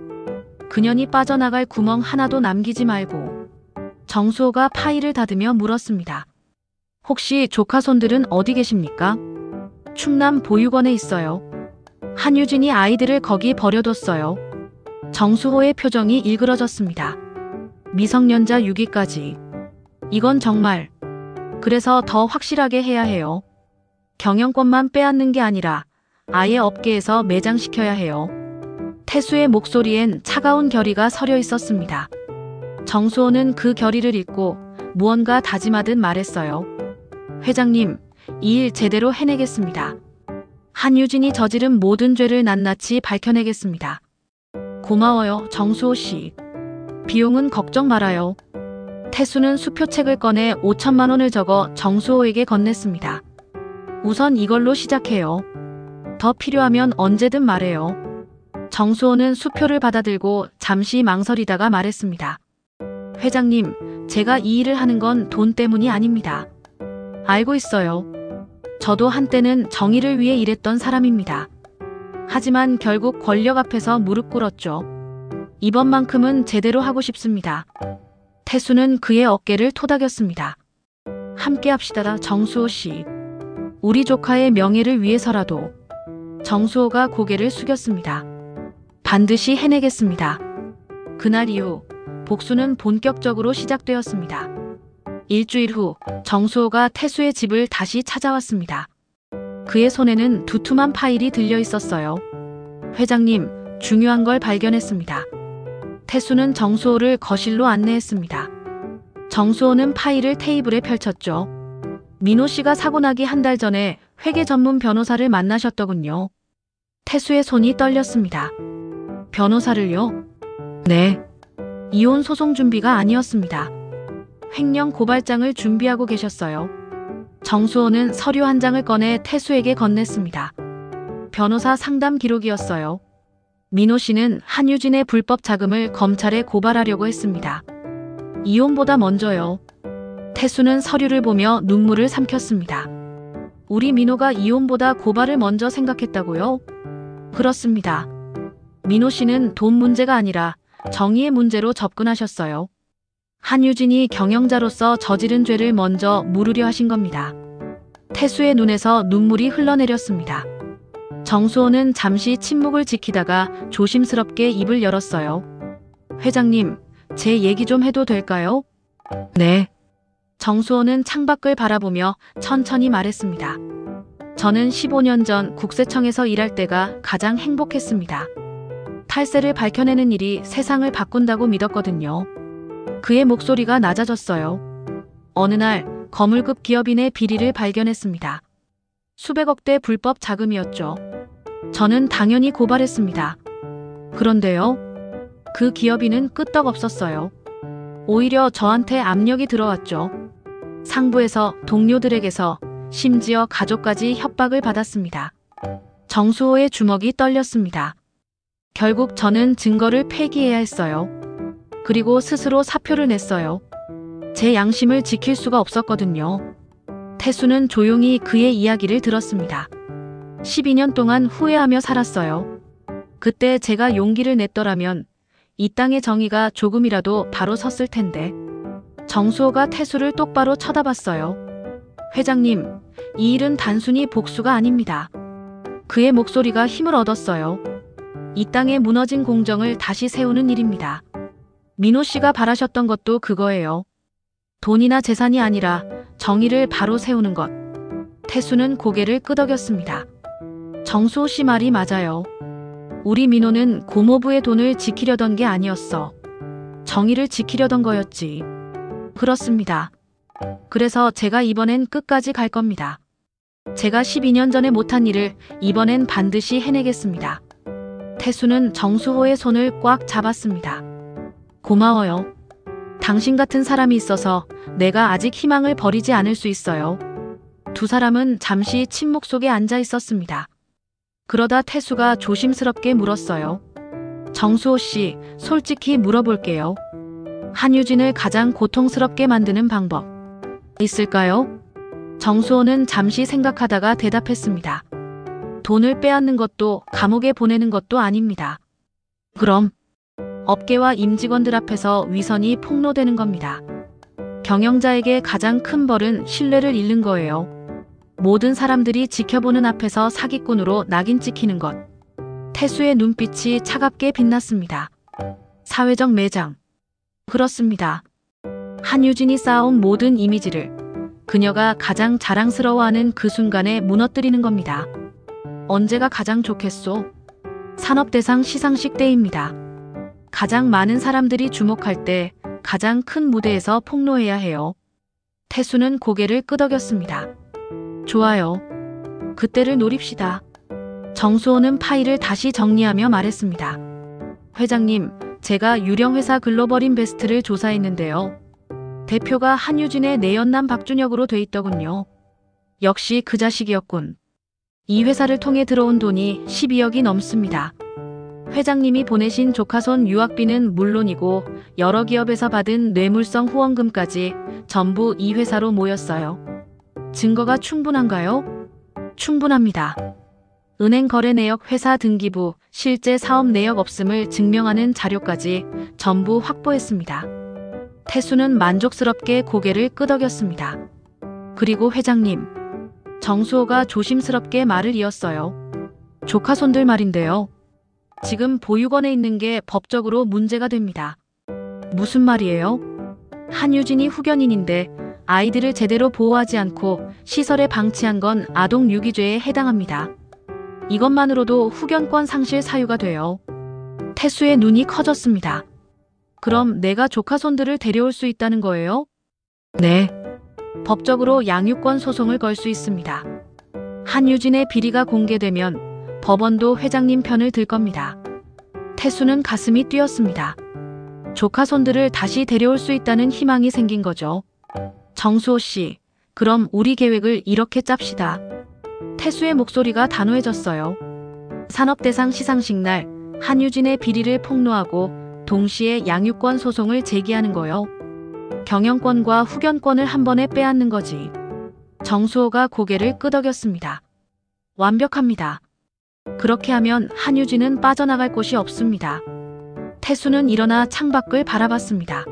그년이 빠져나갈 구멍 하나도 남기지 말고. 정수호가 파일을 닫으며 물었습니다. 혹시 조카 손들은 어디 계십니까? 충남 보육원에 있어요. 한유진이 아이들을 거기 버려뒀어요. 정수호의 표정이 일그러졌습니다. 미성년자 유기까지. 이건 정말. 그래서 더 확실하게 해야 해요. 경영권만 빼앗는 게 아니라 아예 업계에서 매장시켜야 해요. 태수의 목소리엔 차가운 결의가 서려 있었습니다. 정수호는 그 결의를 잊고 무언가 다짐하듯 말했어요. 회장님, 이 일 제대로 해내겠습니다. 한유진이 저지른 모든 죄를 낱낱이 밝혀내겠습니다. 고마워요, 정수호 씨. 비용은 걱정 말아요. 태수는 수표책을 꺼내 5천만 원을 적어 정수호에게 건넸습니다. 우선 이걸로 시작해요. 더 필요하면 언제든 말해요. 정수호는 수표를 받아들고 잠시 망설이다가 말했습니다. 회장님, 제가 이 일을 하는 건 돈 때문이 아닙니다. 알고 있어요. 저도 한때는 정의를 위해 일했던 사람입니다. 하지만 결국 권력 앞에서 무릎 꿇었죠. 이번만큼은 제대로 하고 싶습니다. 태수는 그의 어깨를 토닥였습니다. 함께 합시다, 정수호 씨. 우리 조카의 명예를 위해서라도. 정수호가 고개를 숙였습니다. 반드시 해내겠습니다. 그날 이후 복수는 본격적으로 시작되었습니다. 일주일 후 정수호가 태수의 집을 다시 찾아왔습니다. 그의 손에는 두툼한 파일이 들려 있었어요. 회장님, 중요한 걸 발견했습니다. 태수는 정수호를 거실로 안내했습니다. 정수호는 파일을 테이블에 펼쳤죠. 민호 씨가 사고 나기 한 달 전에 회계 전문 변호사를 만나셨더군요. 태수의 손이 떨렸습니다. 변호사를요? 네. 이혼 소송 준비가 아니었습니다. 횡령 고발장을 준비하고 계셨어요. 정수호는 서류 한 장을 꺼내 태수에게 건넸습니다. 변호사 상담 기록이었어요. 민호 씨는 한유진의 불법 자금을 검찰에 고발하려고 했습니다. 이혼보다 먼저요. 태수는 서류를 보며 눈물을 삼켰습니다. 우리 민호가 이혼보다 고발을 먼저 생각했다고요? 그렇습니다. 민호 씨는 돈 문제가 아니라 정의의 문제로 접근하셨어요. 한유진이 경영자로서 저지른 죄를 먼저 물으려 하신 겁니다. 태수의 눈에서 눈물이 흘러내렸습니다. 정수호는 잠시 침묵을 지키다가 조심스럽게 입을 열었어요. 회장님, 제 얘기 좀 해도 될까요? 네. 정수호는 창밖을 바라보며 천천히 말했습니다. 저는 15년 전 국세청에서 일할 때가 가장 행복했습니다. 탈세를 밝혀내는 일이 세상을 바꾼다고 믿었거든요. 그의 목소리가 낮아졌어요. 어느 날 거물급 기업인의 비리를 발견했습니다. 수백억대 불법 자금이었죠. 저는 당연히 고발했습니다. 그런데요, 그 기업인은 끄떡없었어요. 오히려 저한테 압력이 들어왔죠. 상부에서, 동료들에게서, 심지어 가족까지 협박을 받았습니다. 정수호의 주먹이 떨렸습니다. 결국 저는 증거를 폐기해야 했어요. 그리고 스스로 사표를 냈어요. 제 양심을 지킬 수가 없었거든요. 태수는 조용히 그의 이야기를 들었습니다. 12년 동안 후회하며 살았어요. 그때 제가 용기를 냈더라면 이 땅의 정의가 조금이라도 바로 섰을 텐데. 정수호가 태수를 똑바로 쳐다봤어요. 회장님, 이 일은 단순히 복수가 아닙니다. 그의 목소리가 힘을 얻었어요. 이 땅에 무너진 공정을 다시 세우는 일입니다. 민호 씨가 바라셨던 것도 그거예요. 돈이나 재산이 아니라 정의를 바로 세우는 것. 태수는 고개를 끄덕였습니다. 정수호 씨 말이 맞아요. 우리 민호는 고모부의 돈을 지키려던 게 아니었어. 정의를 지키려던 거였지. 그렇습니다. 그래서 제가 이번엔 끝까지 갈 겁니다. 제가 12년 전에 못한 일을 이번엔 반드시 해내겠습니다. 태수는 정수호의 손을 꽉 잡았습니다. 고마워요. 당신 같은 사람이 있어서 내가 아직 희망을 버리지 않을 수 있어요. 두 사람은 잠시 침묵 속에 앉아 있었습니다. 그러다 태수가 조심스럽게 물었어요. 정수호 씨, 솔직히 물어볼게요. 한유진을 가장 고통스럽게 만드는 방법 있을까요? 정수호는 잠시 생각하다가 대답했습니다. 돈을 빼앗는 것도 감옥에 보내는 것도 아닙니다. 그럼 업계와 임직원들 앞에서 위선이 폭로되는 겁니다. 경영자에게 가장 큰 벌은 신뢰를 잃는 거예요. 모든 사람들이 지켜보는 앞에서 사기꾼으로 낙인 찍히는 것. 태수의 눈빛이 차갑게 빛났습니다. 사회적 매장. 그렇습니다. 한유진이 쌓아온 모든 이미지를 그녀가 가장 자랑스러워하는 그 순간에 무너뜨리는 겁니다. 언제가 가장 좋겠소? 산업대상 시상식 때입니다. 가장 많은 사람들이 주목할 때 가장 큰 무대에서 폭로해야 해요. 태수는 고개를 끄덕였습니다. 좋아요. 그때를 노립시다. 정수호는 파일을 다시 정리하며 말했습니다. 회장님, 제가 유령회사 글로벌인베스트를 조사했는데요. 대표가 한유진의 내연남 박준혁으로 돼 있더군요. 역시 그 자식이었군. 이 회사를 통해 들어온 돈이 12억이 넘습니다. 회장님이 보내신 조카손 유학비는 물론이고 여러 기업에서 받은 뇌물성 후원금까지 전부 이 회사로 모였어요. 증거가 충분한가요? 충분합니다. 은행 거래 내역, 회사 등기부, 실제 사업 내역 없음을 증명하는 자료까지 전부 확보했습니다. 태수는 만족스럽게 고개를 끄덕였습니다. 그리고 회장님, 정수호가 조심스럽게 말을 이었어요. 조카손들 말인데요. 지금 보육원에 있는 게 법적으로 문제가 됩니다. 무슨 말이에요? 한유진이 후견인인데 아이들을 제대로 보호하지 않고 시설에 방치한 건 아동 유기죄에 해당합니다. 이것만으로도 후견권 상실 사유가 돼요. 태수의 눈이 커졌습니다. 그럼 내가 조카손들을 데려올 수 있다는 거예요? 네. 법적으로 양육권 소송을 걸 수 있습니다. 한유진의 비리가 공개되면 법원도 회장님 편을 들 겁니다. 태수는 가슴이 뛰었습니다. 조카손들을 다시 데려올 수 있다는 희망이 생긴 거죠. 정수호 씨, 그럼 우리 계획을 이렇게 짭시다. 태수의 목소리가 단호해졌어요. 산업대상 시상식 날 한유진의 비리를 폭로하고 동시에 양육권 소송을 제기하는 거요. 경영권과 후견권을 한 번에 빼앗는 거지. 정수호가 고개를 끄덕였습니다. 완벽합니다. 그렇게 하면 한유진은 빠져나갈 곳이 없습니다. 태수는 일어나 창밖을 바라봤습니다.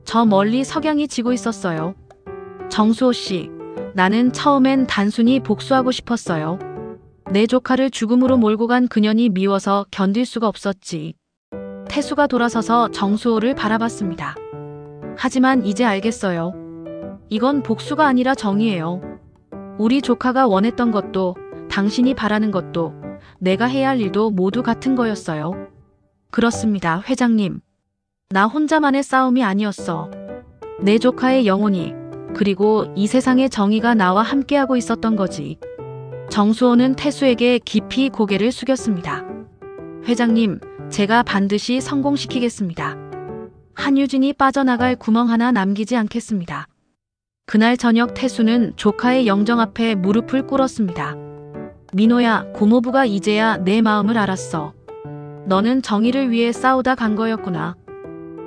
저 멀리 석양이 지고 있었어요. 정수호 씨, 나는 처음엔 단순히 복수하고 싶었어요. 내 조카를 죽음으로 몰고 간 그년이 미워서 견딜 수가 없었지. 태수가 돌아서서 정수호를 바라봤습니다. 하지만 이제 알겠어요. 이건 복수가 아니라 정의예요. 우리 조카가 원했던 것도 당신이 바라는 것도 내가 해야 할 일도 모두 같은 거였어요. 그렇습니다, 회장님. 나 혼자만의 싸움이 아니었어. 내 조카의 영혼이, 그리고 이 세상의 정의가 나와 함께하고 있었던 거지. 정수호는 태수에게 깊이 고개를 숙였습니다. 회장님, 제가 반드시 성공시키겠습니다. 한유진이 빠져나갈 구멍 하나 남기지 않겠습니다. 그날 저녁 태수는 조카의 영정 앞에 무릎을 꿇었습니다. 민호야, 고모부가 이제야 내 마음을 알았어. 너는 정의를 위해 싸우다 간 거였구나.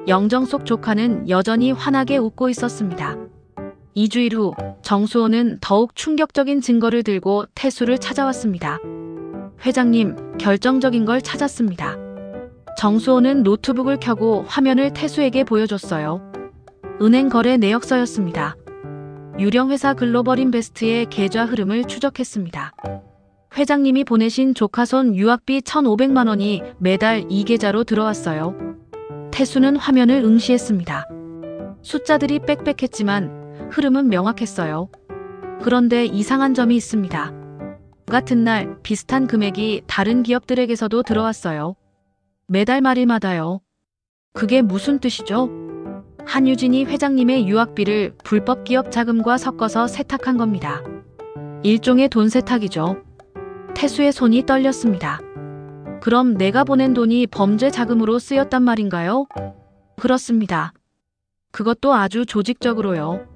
영정 속 조카는 여전히 환하게 웃고 있었습니다. 2주일 후 정수호는 더욱 충격적인 증거를 들고 태수를 찾아왔습니다. 회장님, 결정적인 걸 찾았습니다. 정수호는 노트북을 켜고 화면을 태수에게 보여줬어요. 은행 거래 내역서였습니다. 유령회사 글로벌인베스트의 계좌 흐름을 추적했습니다. 회장님이 보내신 조카손 유학비 1,500만 원이 매달 이 계좌로 들어왔어요. 태수는 화면을 응시했습니다. 숫자들이 빽빽했지만 흐름은 명확했어요. 그런데 이상한 점이 있습니다. 같은 날 비슷한 금액이 다른 기업들에게서도 들어왔어요. 매달 말일마다요. 그게 무슨 뜻이죠? 한유진이 회장님의 유학비를 불법 기업 자금과 섞어서 세탁한 겁니다. 일종의 돈 세탁이죠. 태수의 손이 떨렸습니다. 그럼 내가 보낸 돈이 범죄 자금으로 쓰였단 말인가요? 그렇습니다. 그것도 아주 조직적으로요.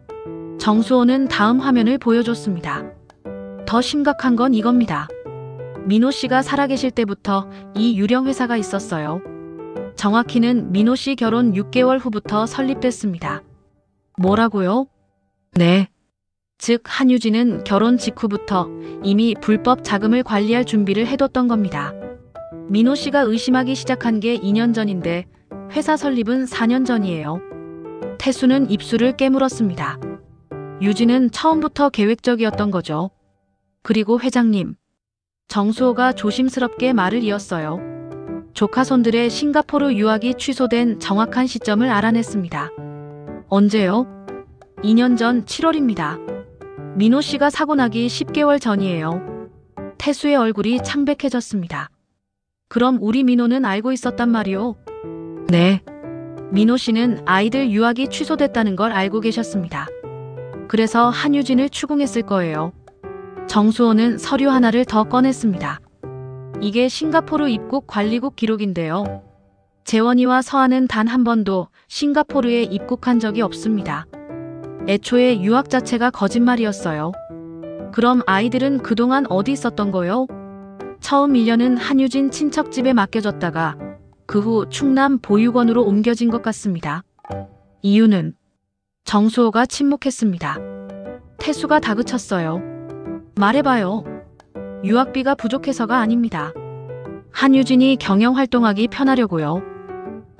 정수호는 다음 화면을 보여줬습니다. 더 심각한 건 이겁니다. 민호 씨가 살아계실 때부터 이 유령 회사가 있었어요. 정확히는 민호 씨 결혼 6개월 후부터 설립됐습니다. 뭐라고요? 네. 즉 한유진은 결혼 직후부터 이미 불법 자금을 관리할 준비를 해뒀던 겁니다. 민호 씨가 의심하기 시작한 게 2년 전인데 회사 설립은 4년 전이에요. 태수는 입술을 깨물었습니다. 유진은 처음부터 계획적이었던 거죠. 그리고 회장님. 정수호가 조심스럽게 말을 이었어요. 조카손들의 싱가포르 유학이 취소된 정확한 시점을 알아냈습니다. 언제요? 2년 전 7월입니다. 민호 씨가 사고 나기 10개월 전이에요. 태수의 얼굴이 창백해졌습니다. 그럼 우리 민호는 알고 있었단 말이오? 네. 민호 씨는 아이들 유학이 취소됐다는 걸 알고 계셨습니다. 그래서 한유진을 추궁했을 거예요. 정수호는 서류 하나를 더 꺼냈습니다. 이게 싱가포르 입국 관리국 기록인데요. 재원이와 서한은 단 한 번도 싱가포르에 입국한 적이 없습니다. 애초에 유학 자체가 거짓말이었어요. 그럼 아이들은 그동안 어디 있었던 거요? 처음 1년은 한유진 친척집에 맡겨졌다가 그 후 충남 보육원으로 옮겨진 것 같습니다. 이유는 정수호가 침묵했습니다. 태수가 다그쳤어요. 말해봐요. 유학비가 부족해서가 아닙니다. 한유진이 경영활동하기 편하려고요.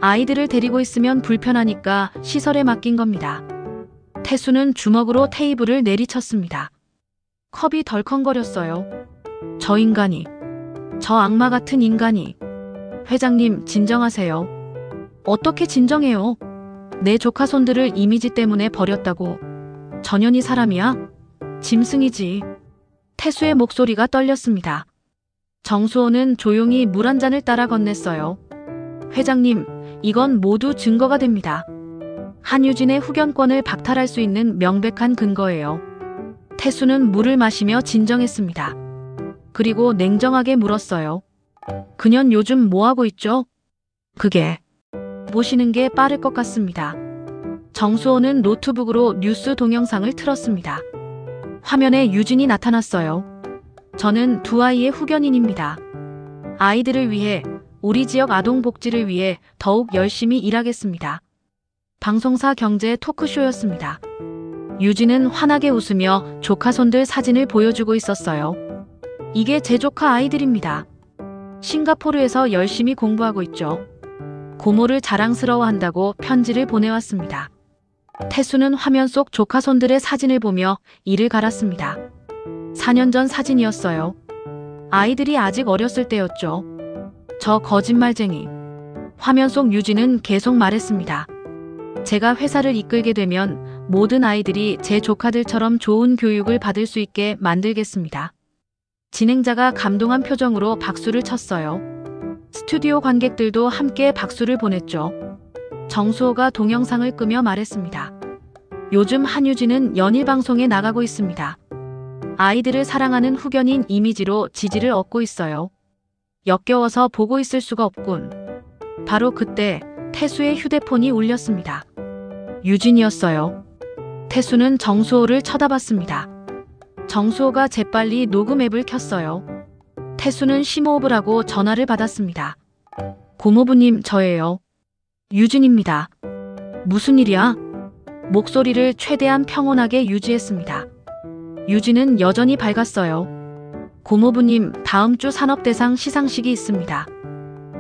아이들을 데리고 있으면 불편하니까 시설에 맡긴 겁니다. 태수는 주먹으로 테이블을 내리쳤습니다. 컵이 덜컹거렸어요. 저 인간이, 저 악마 같은 인간이. 회장님, 진정하세요. 어떻게 진정해요? 내 조카 손들을 이미지 때문에 버렸다고. 전현희 사람이야? 짐승이지. 태수의 목소리가 떨렸습니다. 정수호는 조용히 물 한 잔을 따라 건넸어요. 회장님, 이건 모두 증거가 됩니다. 한유진의 후견권을 박탈할 수 있는 명백한 근거예요. 태수는 물을 마시며 진정했습니다. 그리고 냉정하게 물었어요. 그년 요즘 뭐하고 있죠? 그게 보시는 게 빠를 것 같습니다. 정수호는 노트북으로 뉴스 동영상을 틀었습니다. 화면에 유진이 나타났어요. 저는 두 아이의 후견인입니다. 아이들을 위해, 우리 지역 아동복지를 위해 더욱 열심히 일하겠습니다. 방송사 경제 토크쇼였습니다. 유진은 환하게 웃으며 조카손들 사진을 보여주고 있었어요. 이게 제 조카 아이들입니다. 싱가포르에서 열심히 공부하고 있죠. 고모를 자랑스러워한다고 편지를 보내왔습니다. 태수는 화면 속 조카손들의 사진을 보며 이를 갈았습니다. 4년 전 사진이었어요. 아이들이 아직 어렸을 때였죠. 저 거짓말쟁이. 화면 속 유진은 계속 말했습니다. 제가 회사를 이끌게 되면 모든 아이들이 제 조카들처럼 좋은 교육을 받을 수 있게 만들겠습니다. 진행자가 감동한 표정으로 박수를 쳤어요. 스튜디오 관객들도 함께 박수를 보냈죠. 정수호가 동영상을 끄며 말했습니다. 요즘 한유진은 연일 방송에 나가고 있습니다. 아이들을 사랑하는 후견인 이미지로 지지를 얻고 있어요. 역겨워서 보고 있을 수가 없군. 바로 그때 태수의 휴대폰이 울렸습니다. 유진이었어요. 태수는 정수호를 쳐다봤습니다. 정수호가 재빨리 녹음 앱을 켰어요. 태수는 심호흡을 하고 전화를 받았습니다. 고모부님, 저예요. 유진입니다. 무슨 일이야? 목소리를 최대한 평온하게 유지했습니다. 유진은 여전히 밝았어요. 고모부님, 다음 주 산업대상 시상식이 있습니다.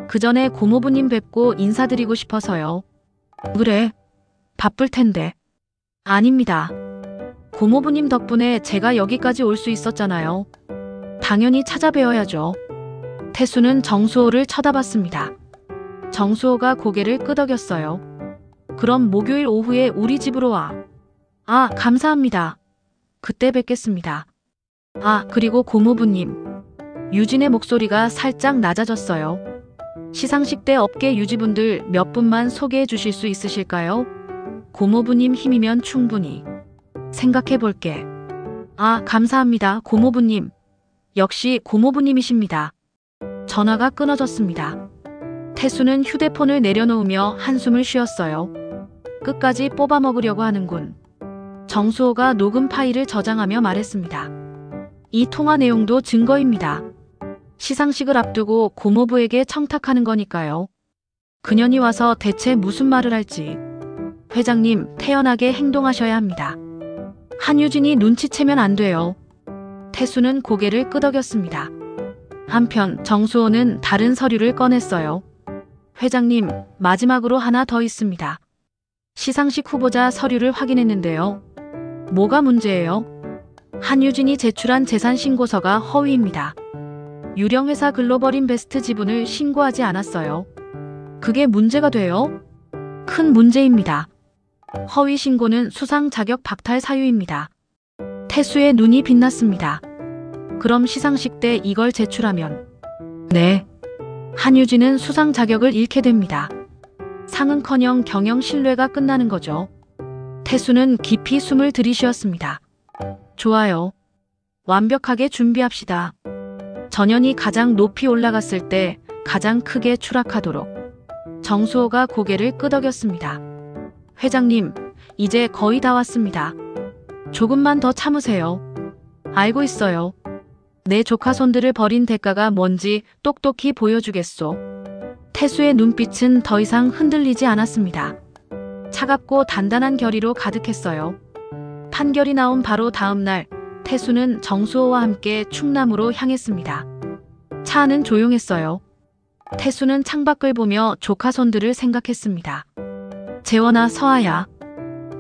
그 전에 고모부님 뵙고 인사드리고 싶어서요. 그래, 바쁠 텐데. 아닙니다. 고모부님 덕분에 제가 여기까지 올 수 있었잖아요. 당연히 찾아뵈어야죠. 태수는 정수호를 쳐다봤습니다. 정수호가 고개를 끄덕였어요. 그럼 목요일 오후에 우리 집으로 와. 아, 감사합니다. 그때 뵙겠습니다. 아, 그리고 고모부님. 유진의 목소리가 살짝 낮아졌어요. 시상식 때 업계 유지분들 몇 분만 소개해 주실 수 있으실까요? 고모부님 힘이면 충분히. 생각해 볼게. 아, 감사합니다, 고모부님. 역시 고모부님이십니다. 전화가 끊어졌습니다. 태수는 휴대폰을 내려놓으며 한숨을 쉬었어요. 끝까지 뽑아먹으려고 하는군. 정수호가 녹음 파일을 저장하며 말했습니다. 이 통화 내용도 증거입니다. 시상식을 앞두고 고모부에게 청탁하는 거니까요. 그년이 와서 대체 무슨 말을 할지. 회장님, 태연하게 행동하셔야 합니다. 한유진이 눈치채면 안 돼요. 태수는 고개를 끄덕였습니다. 한편 정수호는 다른 서류를 꺼냈어요. 회장님, 마지막으로 하나 더 있습니다. 시상식 후보자 서류를 확인했는데요. 뭐가 문제예요? 한유진이 제출한 재산 신고서가 허위입니다. 유령회사 글로벌인베스트 지분을 신고하지 않았어요. 그게 문제가 돼요? 큰 문제입니다. 허위 신고는 수상 자격 박탈 사유입니다. 태수의 눈이 빛났습니다. 그럼 시상식 때 이걸 제출하면? 네. 한유진은 수상 자격을 잃게 됩니다. 상은커녕 경영 신뢰가 끝나는 거죠. 태수는 깊이 숨을 들이쉬었습니다. 좋아요. 완벽하게 준비합시다. 전연이 가장 높이 올라갔을 때 가장 크게 추락하도록. 정수호가 고개를 끄덕였습니다. 회장님, 이제 거의 다 왔습니다. 조금만 더 참으세요. 알고 있어요. 내 조카 손들을 버린 대가가 뭔지 똑똑히 보여주겠소. 태수의 눈빛은 더 이상 흔들리지 않았습니다. 차갑고 단단한 결의로 가득했어요. 판결이 나온 바로 다음 날, 태수는 정수호와 함께 충남으로 향했습니다. 차 안은 조용했어요. 태수는 창밖을 보며 조카 손들을 생각했습니다. 재원아, 서아야.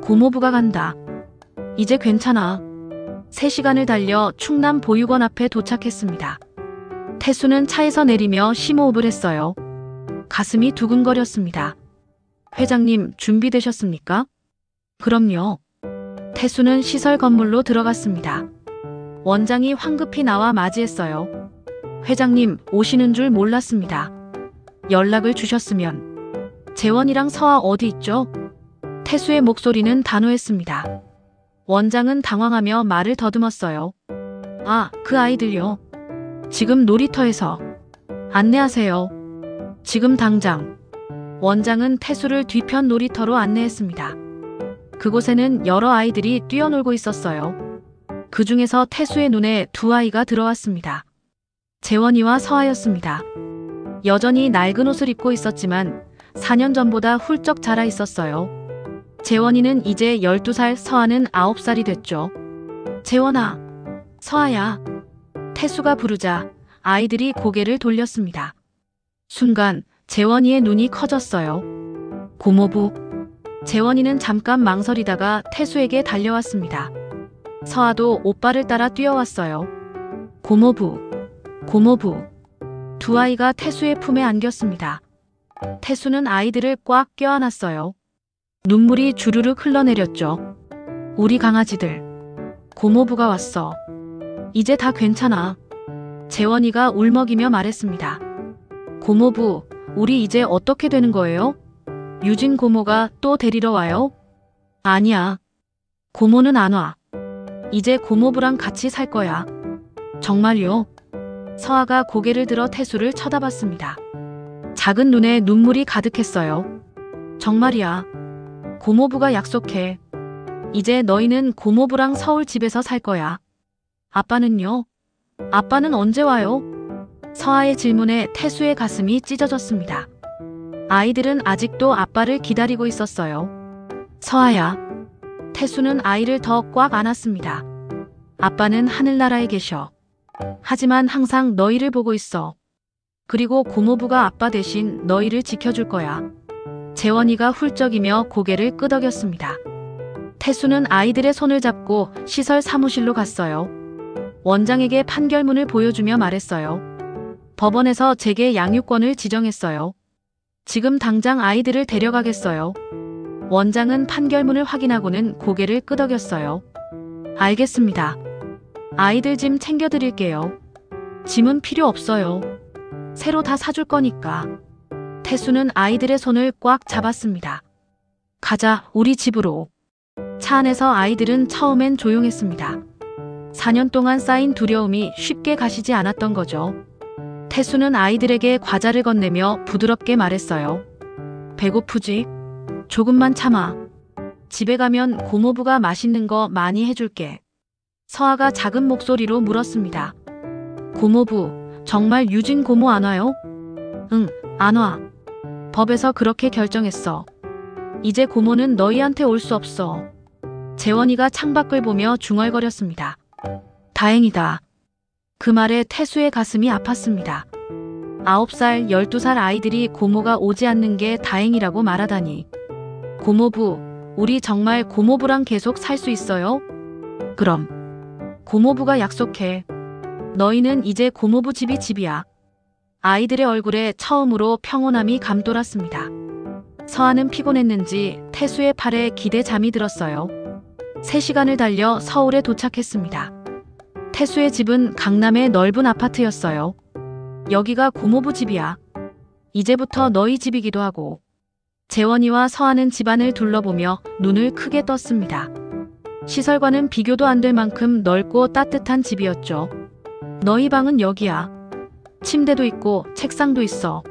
고모부가 간다. 이제 괜찮아. 3시간을 달려 충남 보육원 앞에 도착했습니다. 태수는 차에서 내리며 심호흡을 했어요. 가슴이 두근거렸습니다. 회장님, 준비되셨습니까? 그럼요. 태수는 시설 건물로 들어갔습니다. 원장이 황급히 나와 맞이했어요. 회장님, 오시는 줄 몰랐습니다. 연락을 주셨으면. 재원이랑 서아 어디 있죠? 태수의 목소리는 단호했습니다. 원장은 당황하며 말을 더듬었어요. 아, 그 아이들요. 지금 놀이터에서. 안내하세요. 지금 당장. 원장은 태수를 뒤편 놀이터로 안내했습니다. 그곳에는 여러 아이들이 뛰어놀고 있었어요. 그 중에서 태수의 눈에 2아이가 들어왔습니다. 재원이와 서아였습니다. 여전히 낡은 옷을 입고 있었지만 4년 전보다 훌쩍 자라 있었어요. 재원이는 이제 12살, 서아는 9살이 됐죠. 재원아, 서아야. 태수가 부르자 아이들이 고개를 돌렸습니다. 순간 재원이의 눈이 커졌어요. 고모부. 재원이는 잠깐 망설이다가 태수에게 달려왔습니다. 서아도 오빠를 따라 뛰어왔어요. 고모부. 고모부. 2아이가 태수의 품에 안겼습니다. 태수는 아이들을 꽉 껴안았어요. 눈물이 주르륵 흘러내렸죠. 우리 강아지들. 고모부가 왔어. 이제 다 괜찮아. 재원이가 울먹이며 말했습니다. 고모부, 우리 이제 어떻게 되는 거예요? 유진 고모가 또 데리러 와요? 아니야. 고모는 안 와. 이제 고모부랑 같이 살 거야. 정말요? 서아가 고개를 들어 태수를 쳐다봤습니다. 작은 눈에 눈물이 가득했어요. 정말이야. 고모부가 약속해. 이제 너희는 고모부랑 서울 집에서 살 거야. 아빠는요? 아빠는 언제 와요? 서아의 질문에 태수의 가슴이 찢어졌습니다. 아이들은 아직도 아빠를 기다리고 있었어요. 서아야. 태수는 아이를 더 꽉 안았습니다. 아빠는 하늘나라에 계셔. 하지만 항상 너희를 보고 있어. 그리고 고모부가 아빠 대신 너희를 지켜줄 거야. 재원이가 훌쩍이며 고개를 끄덕였습니다. 태수는 아이들의 손을 잡고 시설 사무실로 갔어요. 원장에게 판결문을 보여주며 말했어요. 법원에서 제게 양육권을 지정했어요. 지금 당장 아이들을 데려가겠어요. 원장은 판결문을 확인하고는 고개를 끄덕였어요. 알겠습니다. 아이들 짐 챙겨드릴게요. 짐은 필요 없어요. 새로 다 사줄 거니까. 태수는 아이들의 손을 꽉 잡았습니다. 가자, 우리 집으로. 차 안에서 아이들은 처음엔 조용했습니다. 4년 동안 쌓인 두려움이 쉽게 가시지 않았던 거죠. 태수는 아이들에게 과자를 건네며 부드럽게 말했어요. 배고프지? 조금만 참아. 집에 가면 고모부가 맛있는 거 많이 해줄게. 서아가 작은 목소리로 물었습니다. 고모부, 정말 유진 고모 안 와요? 응, 안 와. 법에서 그렇게 결정했어. 이제 고모는 너희한테 올 수 없어. 재원이가 창밖을 보며 중얼거렸습니다. 다행이다. 그 말에 태수의 가슴이 아팠습니다. 9살, 12살 아이들이 고모가 오지 않는 게 다행이라고 말하다니. 고모부, 우리 정말 고모부랑 계속 살 수 있어요? 그럼. 고모부가 약속해. 너희는 이제 고모부 집이 집이야. 아이들의 얼굴에 처음으로 평온함이 감돌았습니다. 서아는 피곤했는지 태수의 팔에 기대 잠이 들었어요. 3시간을 달려 서울에 도착했습니다. 태수의 집은 강남의 넓은 아파트였어요. 여기가 고모부 집이야. 이제부터 너희 집이기도 하고. 재원이와 서아는 집안을 둘러보며 눈을 크게 떴습니다. 시설과는 비교도 안 될 만큼 넓고 따뜻한 집이었죠. 너희 방은 여기야. 침대도 있고 책상도 있어.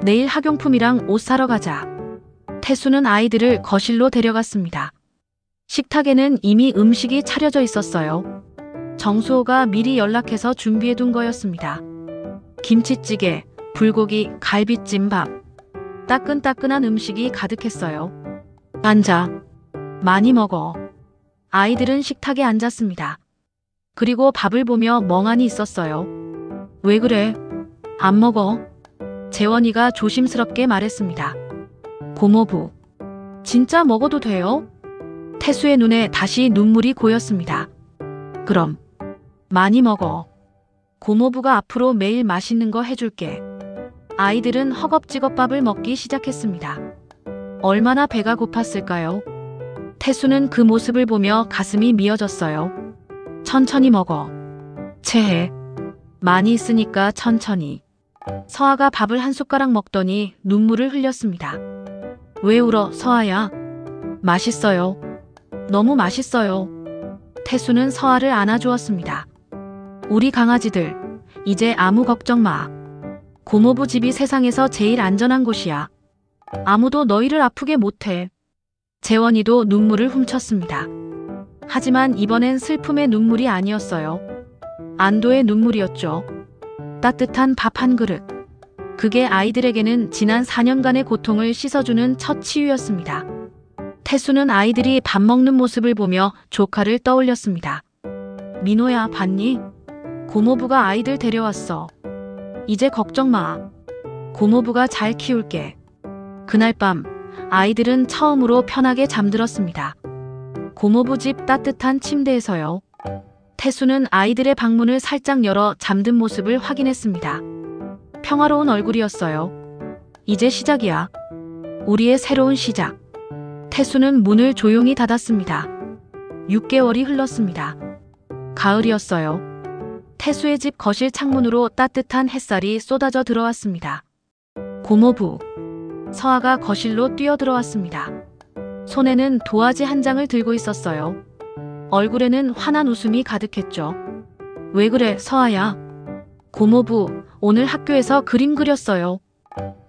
내일 학용품이랑 옷 사러 가자. 태수는 아이들을 거실로 데려갔습니다. 식탁에는 이미 음식이 차려져 있었어요. 정수호가 미리 연락해서 준비해둔 거였습니다. 김치찌개, 불고기, 갈비찜밥. 따끈따끈한 음식이 가득했어요. 앉아. 많이 먹어. 아이들은 식탁에 앉았습니다. 그리고 밥을 보며 멍하니 있었어요. 왜 그래? 안 먹어? 재원이가 조심스럽게 말했습니다. 고모부. 진짜 먹어도 돼요? 태수의 눈에 다시 눈물이 고였습니다. 그럼 많이 먹어. 고모부가 앞으로 매일 맛있는 거 해줄게. 아이들은 허겁지겁 밥을 먹기 시작했습니다. 얼마나 배가 고팠을까요? 태수는 그 모습을 보며 가슴이 미어졌어요. 천천히 먹어. 체해. 많이 있으니까 천천히. 서아가 밥을 한 숟가락 먹더니 눈물을 흘렸습니다. 왜 울어, 서아야? 맛있어요. 너무 맛있어요. 태수는 서아를 안아주었습니다. 우리 강아지들, 이제 아무 걱정 마. 고모부 집이 세상에서 제일 안전한 곳이야. 아무도 너희를 아프게 못해. 재원이도 눈물을 훔쳤습니다. 하지만 이번엔 슬픔의 눈물이 아니었어요. 안도의 눈물이었죠. 따뜻한 밥 한 그릇. 그게 아이들에게는 지난 4년간의 고통을 씻어주는 첫 치유였습니다. 태수는 아이들이 밥 먹는 모습을 보며 조카를 떠올렸습니다. 민호야, 봤니? 고모부가 아이들 데려왔어. 이제 걱정 마. 고모부가 잘 키울게. 그날 밤 아이들은 처음으로 편하게 잠들었습니다. 고모부 집 따뜻한 침대에서요. 태수는 아이들의 방문을 살짝 열어 잠든 모습을 확인했습니다. 평화로운 얼굴이었어요. 이제 시작이야. 우리의 새로운 시작. 태수는 문을 조용히 닫았습니다. 6개월이 흘렀습니다. 가을이었어요. 태수의 집 거실 창문으로 따뜻한 햇살이 쏟아져 들어왔습니다. 고모부. 서아가 거실로 뛰어들어왔습니다. 손에는 도화지 한 장을 들고 있었어요. 얼굴에는 환한 웃음이 가득했죠. 왜 그래, 서아야? 고모부, 오늘 학교에서 그림 그렸어요.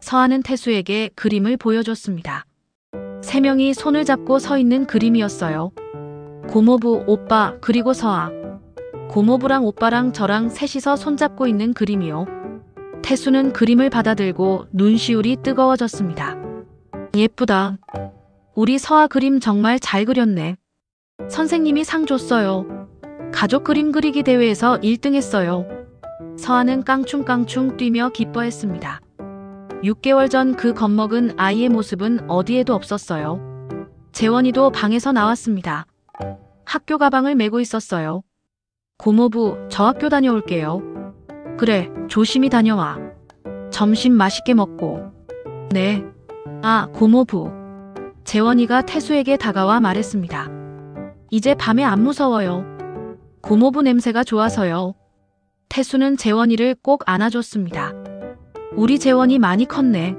서아는 태수에게 그림을 보여줬습니다. 3명이 손을 잡고 서 있는 그림이었어요. 고모부, 오빠, 그리고 서아. 고모부랑 오빠랑 저랑 셋이서 손잡고 있는 그림이요. 태수는 그림을 받아들고 눈시울이 뜨거워졌습니다. 예쁘다. 우리 서아 그림 정말 잘 그렸네. 선생님이 상 줬어요. 가족 그림 그리기 대회에서 1등 했어요. 서아는 깡충깡충 뛰며 기뻐했습니다. 6개월 전 그 겁먹은 아이의 모습은 어디에도 없었어요. 재원이도 방에서 나왔습니다. 학교 가방을 메고 있었어요. 고모부, 저 학교 다녀올게요. 그래, 조심히 다녀와. 점심 맛있게 먹고. 네. 아, 고모부. 재원이가 태수에게 다가와 말했습니다. 이제 밤에 안 무서워요. 고모부 냄새가 좋아서요. 태수는 재원이를 꼭 안아줬습니다. 우리 재원이 많이 컸네.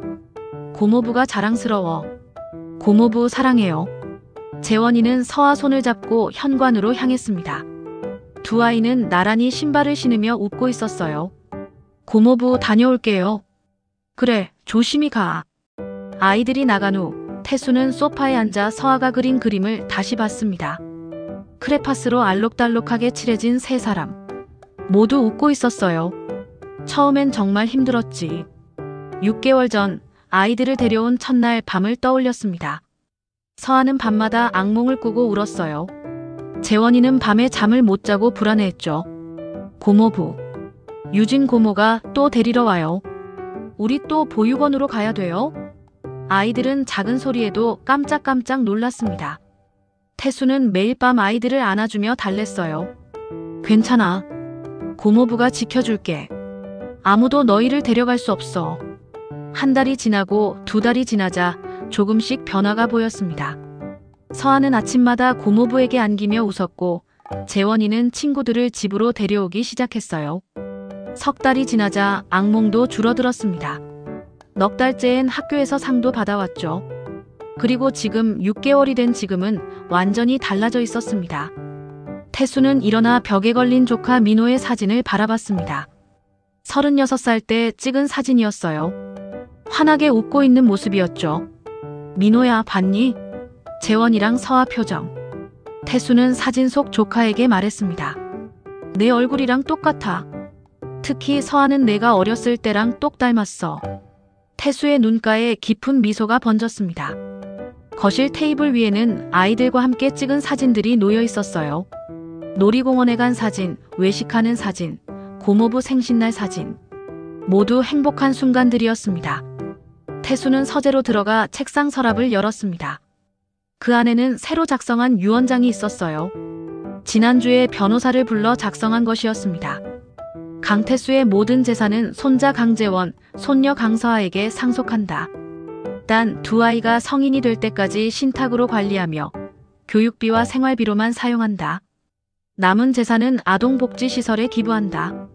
고모부가 자랑스러워. 고모부 사랑해요. 재원이는 서아 손을 잡고 현관으로 향했습니다. 두 아이는 나란히 신발을 신으며 웃고 있었어요. 고모부 다녀올게요. 그래, 조심히 가. 아이들이 나간 후 태수는 소파에 앉아 서아가 그린 그림을 다시 봤습니다. 크레파스로 알록달록하게 칠해진 세 사람. 모두 웃고 있었어요. 처음엔 정말 힘들었지. 6개월 전 아이들을 데려온 첫날 밤을 떠올렸습니다. 서아는 밤마다 악몽을 꾸고 울었어요. 재원이는 밤에 잠을 못 자고 불안해했죠. 고모부. 유진 고모가 또 데리러 와요. 우리 또 보육원으로 가야 돼요? 아이들은 작은 소리에도 깜짝깜짝 놀랐습니다. 태수는 매일 밤 아이들을 안아주며 달랬어요. 괜찮아. 고모부가 지켜줄게. 아무도 너희를 데려갈 수 없어. 한 달이 지나고 2달이 지나자 조금씩 변화가 보였습니다. 서아는 아침마다 고모부에게 안기며 웃었고 재원이는 친구들을 집으로 데려오기 시작했어요. 석 달이 지나자 악몽도 줄어들었습니다. 넉 달째엔 학교에서 상도 받아왔죠. 그리고 지금 6개월이 된 지금은 완전히 달라져 있었습니다. 태수는 일어나 벽에 걸린 조카 민호의 사진을 바라봤습니다. 36살 때 찍은 사진이었어요. 환하게 웃고 있는 모습이었죠. 민호야, 봤니? 재원이랑 서아 표정. 태수는 사진 속 조카에게 말했습니다. 내 얼굴이랑 똑같아. 특히 서아는 내가 어렸을 때랑 똑 닮았어. 태수의 눈가에 깊은 미소가 번졌습니다. 거실 테이블 위에는 아이들과 함께 찍은 사진들이 놓여 있었어요. 놀이공원에 간 사진, 외식하는 사진, 고모부 생신날 사진. 모두 행복한 순간들이었습니다. 태수는 서재로 들어가 책상 서랍을 열었습니다. 그 안에는 새로 작성한 유언장이 있었어요. 지난주에 변호사를 불러 작성한 것이었습니다. 강태수의 모든 재산은 손자 강재원, 손녀 강서아에게 상속한다. 단 두 아이가 성인이 될 때까지 신탁으로 관리하며 교육비와 생활비로만 사용한다. 남은 재산은 아동복지시설에 기부한다.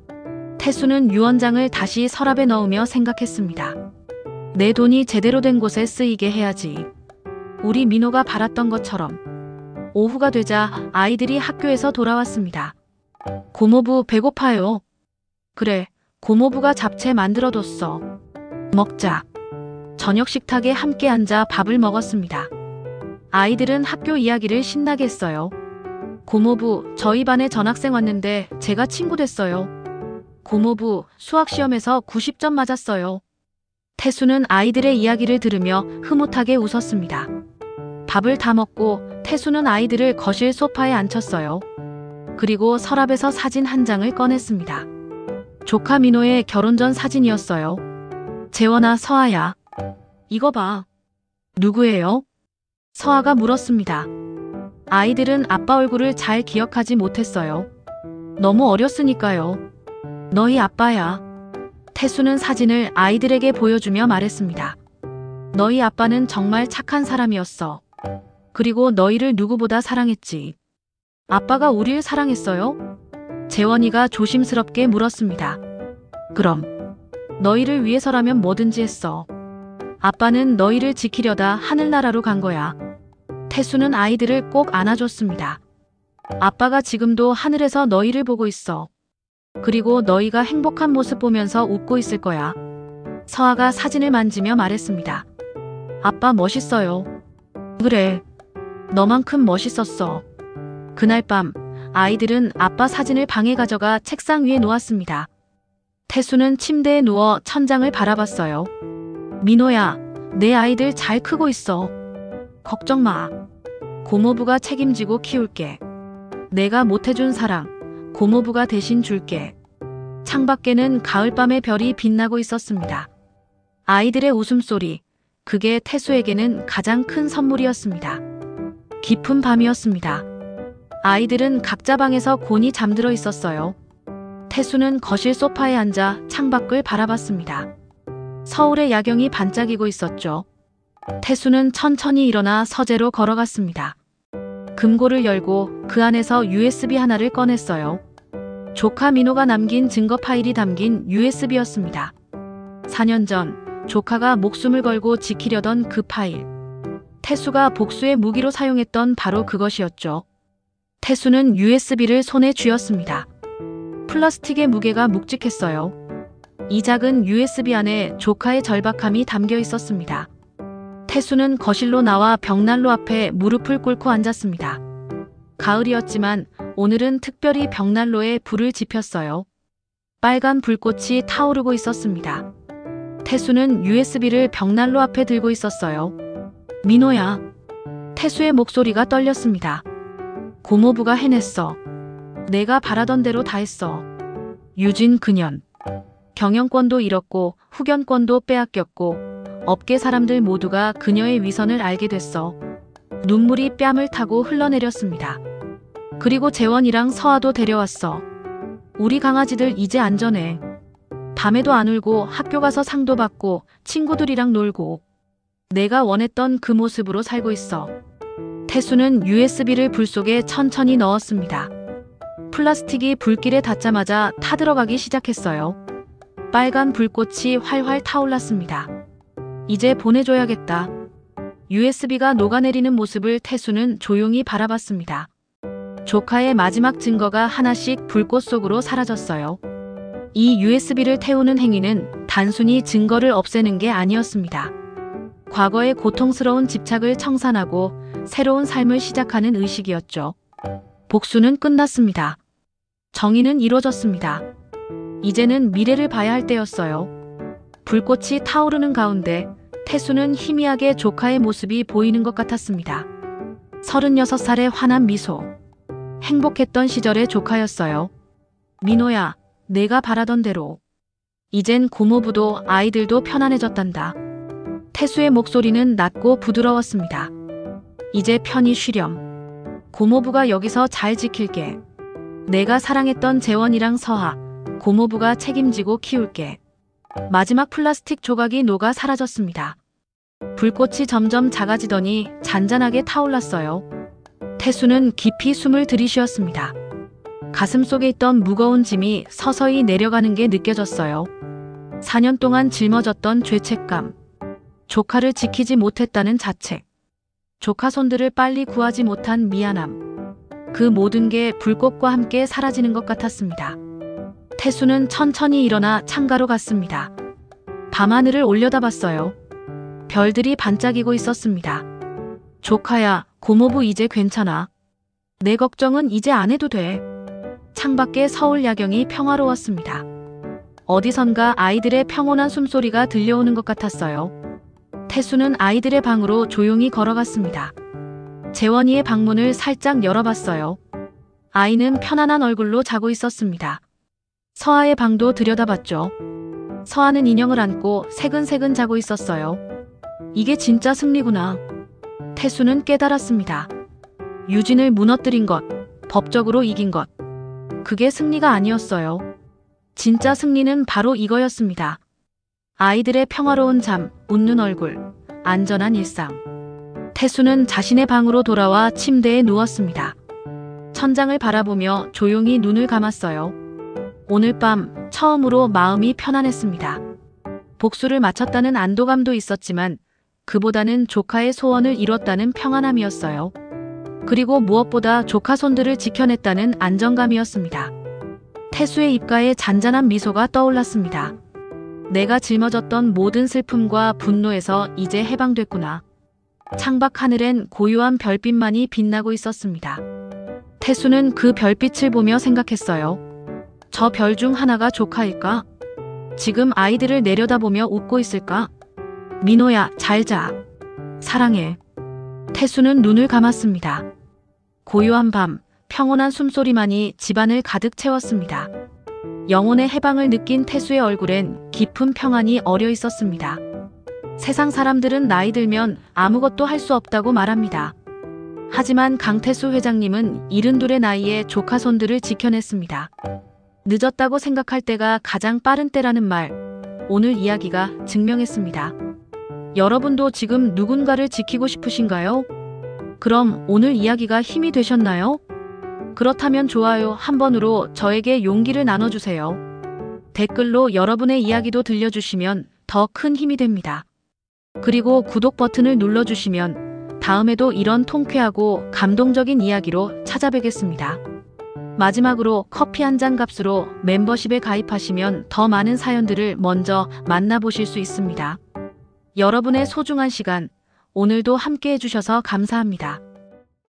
태수는 유언장을 다시 서랍에 넣으며 생각했습니다. 내 돈이 제대로 된 곳에 쓰이게 해야지. 우리 민호가 바랐던 것처럼. 오후가 되자 아이들이 학교에서 돌아왔습니다. 고모부 배고파요. 그래, 고모부가 잡채 만들어뒀어. 먹자. 저녁 식탁에 함께 앉아 밥을 먹었습니다. 아이들은 학교 이야기를 신나게 했어요. 고모부, 저희 반에 전학생 왔는데 제가 친구 됐어요. 고모부, 수학시험에서 90점 맞았어요. 태수는 아이들의 이야기를 들으며 흐뭇하게 웃었습니다. 밥을 다 먹고 태수는 아이들을 거실 소파에 앉혔어요. 그리고 서랍에서 사진 한 장을 꺼냈습니다. 조카 민호의 결혼 전 사진이었어요. 재원아, 서아야. 이거 봐. 누구예요? 서아가 물었습니다. 아이들은 아빠 얼굴을 잘 기억하지 못했어요. 너무 어렸으니까요. 너희 아빠야. 태수는 사진을 아이들에게 보여주며 말했습니다. 너희 아빠는 정말 착한 사람이었어. 그리고 너희를 누구보다 사랑했지. 아빠가 우리를 사랑했어요? 재원이가 조심스럽게 물었습니다. 그럼 너희를 위해서라면 뭐든지 했어. 아빠는 너희를 지키려다 하늘나라로 간 거야. 태수는 아이들을 꼭 안아줬습니다. 아빠가 지금도 하늘에서 너희를 보고 있어. 그리고 너희가 행복한 모습 보면서 웃고 있을 거야. 서아가 사진을 만지며 말했습니다. 아빠 멋있어요. 그래. 너만큼 멋있었어. 그날 밤 아이들은 아빠 사진을 방에 가져가 책상 위에 놓았습니다. 태수는 침대에 누워 천장을 바라봤어요. 민호야, 내 아이들 잘 크고 있어. 걱정 마. 고모부가 책임지고 키울게. 내가 못해준 사랑, 고모부가 대신 줄게. 창밖에는 가을밤의 별이 빛나고 있었습니다. 아이들의 웃음소리, 그게 태수에게는 가장 큰 선물이었습니다. 깊은 밤이었습니다. 아이들은 각자 방에서 곤히 잠들어 있었어요. 태수는 거실 소파에 앉아 창밖을 바라봤습니다. 서울의 야경이 반짝이고 있었죠. 태수는 천천히 일어나 서재로 걸어갔습니다. 금고를 열고 그 안에서 USB 하나를 꺼냈어요. 조카 민호가 남긴 증거 파일이 담긴 USB였습니다. 4년 전 조카가 목숨을 걸고 지키려던 그 파일. 태수가 복수의 무기로 사용했던 바로 그것이었죠. 태수는 USB를 손에 쥐었습니다. 플라스틱의 무게가 묵직했어요. 이 작은 USB 안에 조카의 절박함이 담겨 있었습니다. 태수는 거실로 나와 벽난로 앞에 무릎을 꿇고 앉았습니다. 가을이었지만 오늘은 특별히 벽난로에 불을 지폈어요. 빨간 불꽃이 타오르고 있었습니다. 태수는 USB를 벽난로 앞에 들고 있었어요. 민호야. 태수의 목소리가 떨렸습니다. 고모부가 해냈어. 내가 바라던 대로 다 했어. 유진 그년. 경영권도 잃었고 후견권도 빼앗겼고 업계 사람들 모두가 그녀의 위선을 알게 됐어. 눈물이 뺨을 타고 흘러내렸습니다. 그리고 재원이랑 서아도 데려왔어. 우리 강아지들 이제 안전해. 밤에도 안 울고 학교 가서 상도 받고 친구들이랑 놀고 내가 원했던 그 모습으로 살고 있어. 태수는 USB를 불 속에 천천히 넣었습니다. 플라스틱이 불길에 닿자마자 타들어가기 시작했어요. 빨간 불꽃이 활활 타올랐습니다. 이제 보내줘야겠다. USB가 녹아내리는 모습을 태수는 조용히 바라봤습니다. 조카의 마지막 증거가 하나씩 불꽃 속으로 사라졌어요. 이 USB를 태우는 행위는 단순히 증거를 없애는 게 아니었습니다. 과거의 고통스러운 집착을 청산하고 새로운 삶을 시작하는 의식이었죠. 복수는 끝났습니다. 정의는 이루어졌습니다. 이제는 미래를 봐야 할 때였어요. 불꽃이 타오르는 가운데 태수는 희미하게 조카의 모습이 보이는 것 같았습니다. 36살의 환한 미소. 행복했던 시절의 조카였어요. 민호야, 내가 바라던 대로. 이젠 고모부도 아이들도 편안해졌단다. 태수의 목소리는 낮고 부드러웠습니다. 이제 편히 쉬렴. 고모부가 여기서 잘 지킬게. 내가 사랑했던 재원이랑 서하, 고모부가 책임지고 키울게. 마지막 플라스틱 조각이 녹아 사라졌습니다. 불꽃이 점점 작아지더니 잔잔하게 타올랐어요. 태수는 깊이 숨을 들이쉬었습니다. 가슴 속에 있던 무거운 짐이 서서히 내려가는 게 느껴졌어요. 4년 동안 짊어졌던 죄책감, 조카를 지키지 못했다는 자책, 조카 손들을 빨리 구하지 못한 미안함, 그 모든 게 불꽃과 함께 사라지는 것 같았습니다. 태수는 천천히 일어나 창가로 갔습니다. 밤하늘을 올려다봤어요. 별들이 반짝이고 있었습니다. 조카야, 고모부 이제 괜찮아. 내 걱정은 이제 안 해도 돼. 창밖에 서울 야경이 평화로웠습니다. 어디선가 아이들의 평온한 숨소리가 들려오는 것 같았어요. 태수는 아이들의 방으로 조용히 걸어갔습니다. 재원이의 방문을 살짝 열어봤어요. 아이는 편안한 얼굴로 자고 있었습니다. 서아의 방도 들여다봤죠. 서아는 인형을 안고 새근새근 자고 있었어요. 이게 진짜 승리구나. 태수는 깨달았습니다. 유진을 무너뜨린 것, 법적으로 이긴 것. 그게 승리가 아니었어요. 진짜 승리는 바로 이거였습니다. 아이들의 평화로운 잠, 웃는 얼굴, 안전한 일상. 태수는 자신의 방으로 돌아와 침대에 누웠습니다. 천장을 바라보며 조용히 눈을 감았어요. 오늘 밤 처음으로 마음이 편안했습니다. 복수를 마쳤다는 안도감도 있었지만 그보다는 조카의 소원을 이뤘다는 평안함이었어요. 그리고 무엇보다 조카 손들을 지켜냈다는 안정감이었습니다. 태수의 입가에 잔잔한 미소가 떠올랐습니다. 내가 짊어졌던 모든 슬픔과 분노에서 이제 해방됐구나. 창밖 하늘엔 고요한 별빛만이 빛나고 있었습니다. 태수는 그 별빛을 보며 생각했어요. 저 별 중 하나가 조카일까? 지금 아이들을 내려다보며 웃고 있을까? 민호야, 잘 자. 사랑해. 태수는 눈을 감았습니다. 고요한 밤, 평온한 숨소리만이 집안을 가득 채웠습니다. 영혼의 해방을 느낀 태수의 얼굴엔 깊은 평안이 어려 있었습니다. 세상 사람들은 나이 들면 아무것도 할 수 없다고 말합니다. 하지만 강태수 회장님은 72의 나이에 조카 손들을 지켜냈습니다. 늦었다고 생각할 때가 가장 빠른 때라는 말, 오늘 이야기가 증명했습니다. 여러분도 지금 누군가를 지키고 싶으신가요? 그럼 오늘 이야기가 힘이 되셨나요? 그렇다면 좋아요 한 번으로 저에게 용기를 나눠주세요. 댓글로 여러분의 이야기도 들려주시면 더 큰 힘이 됩니다. 그리고 구독 버튼을 눌러주시면 다음에도 이런 통쾌하고 감동적인 이야기로 찾아뵙겠습니다. 마지막으로 커피 한 잔 값으로 멤버십에 가입하시면 더 많은 사연들을 먼저 만나보실 수 있습니다. 여러분의 소중한 시간, 오늘도 함께 해주셔서 감사합니다.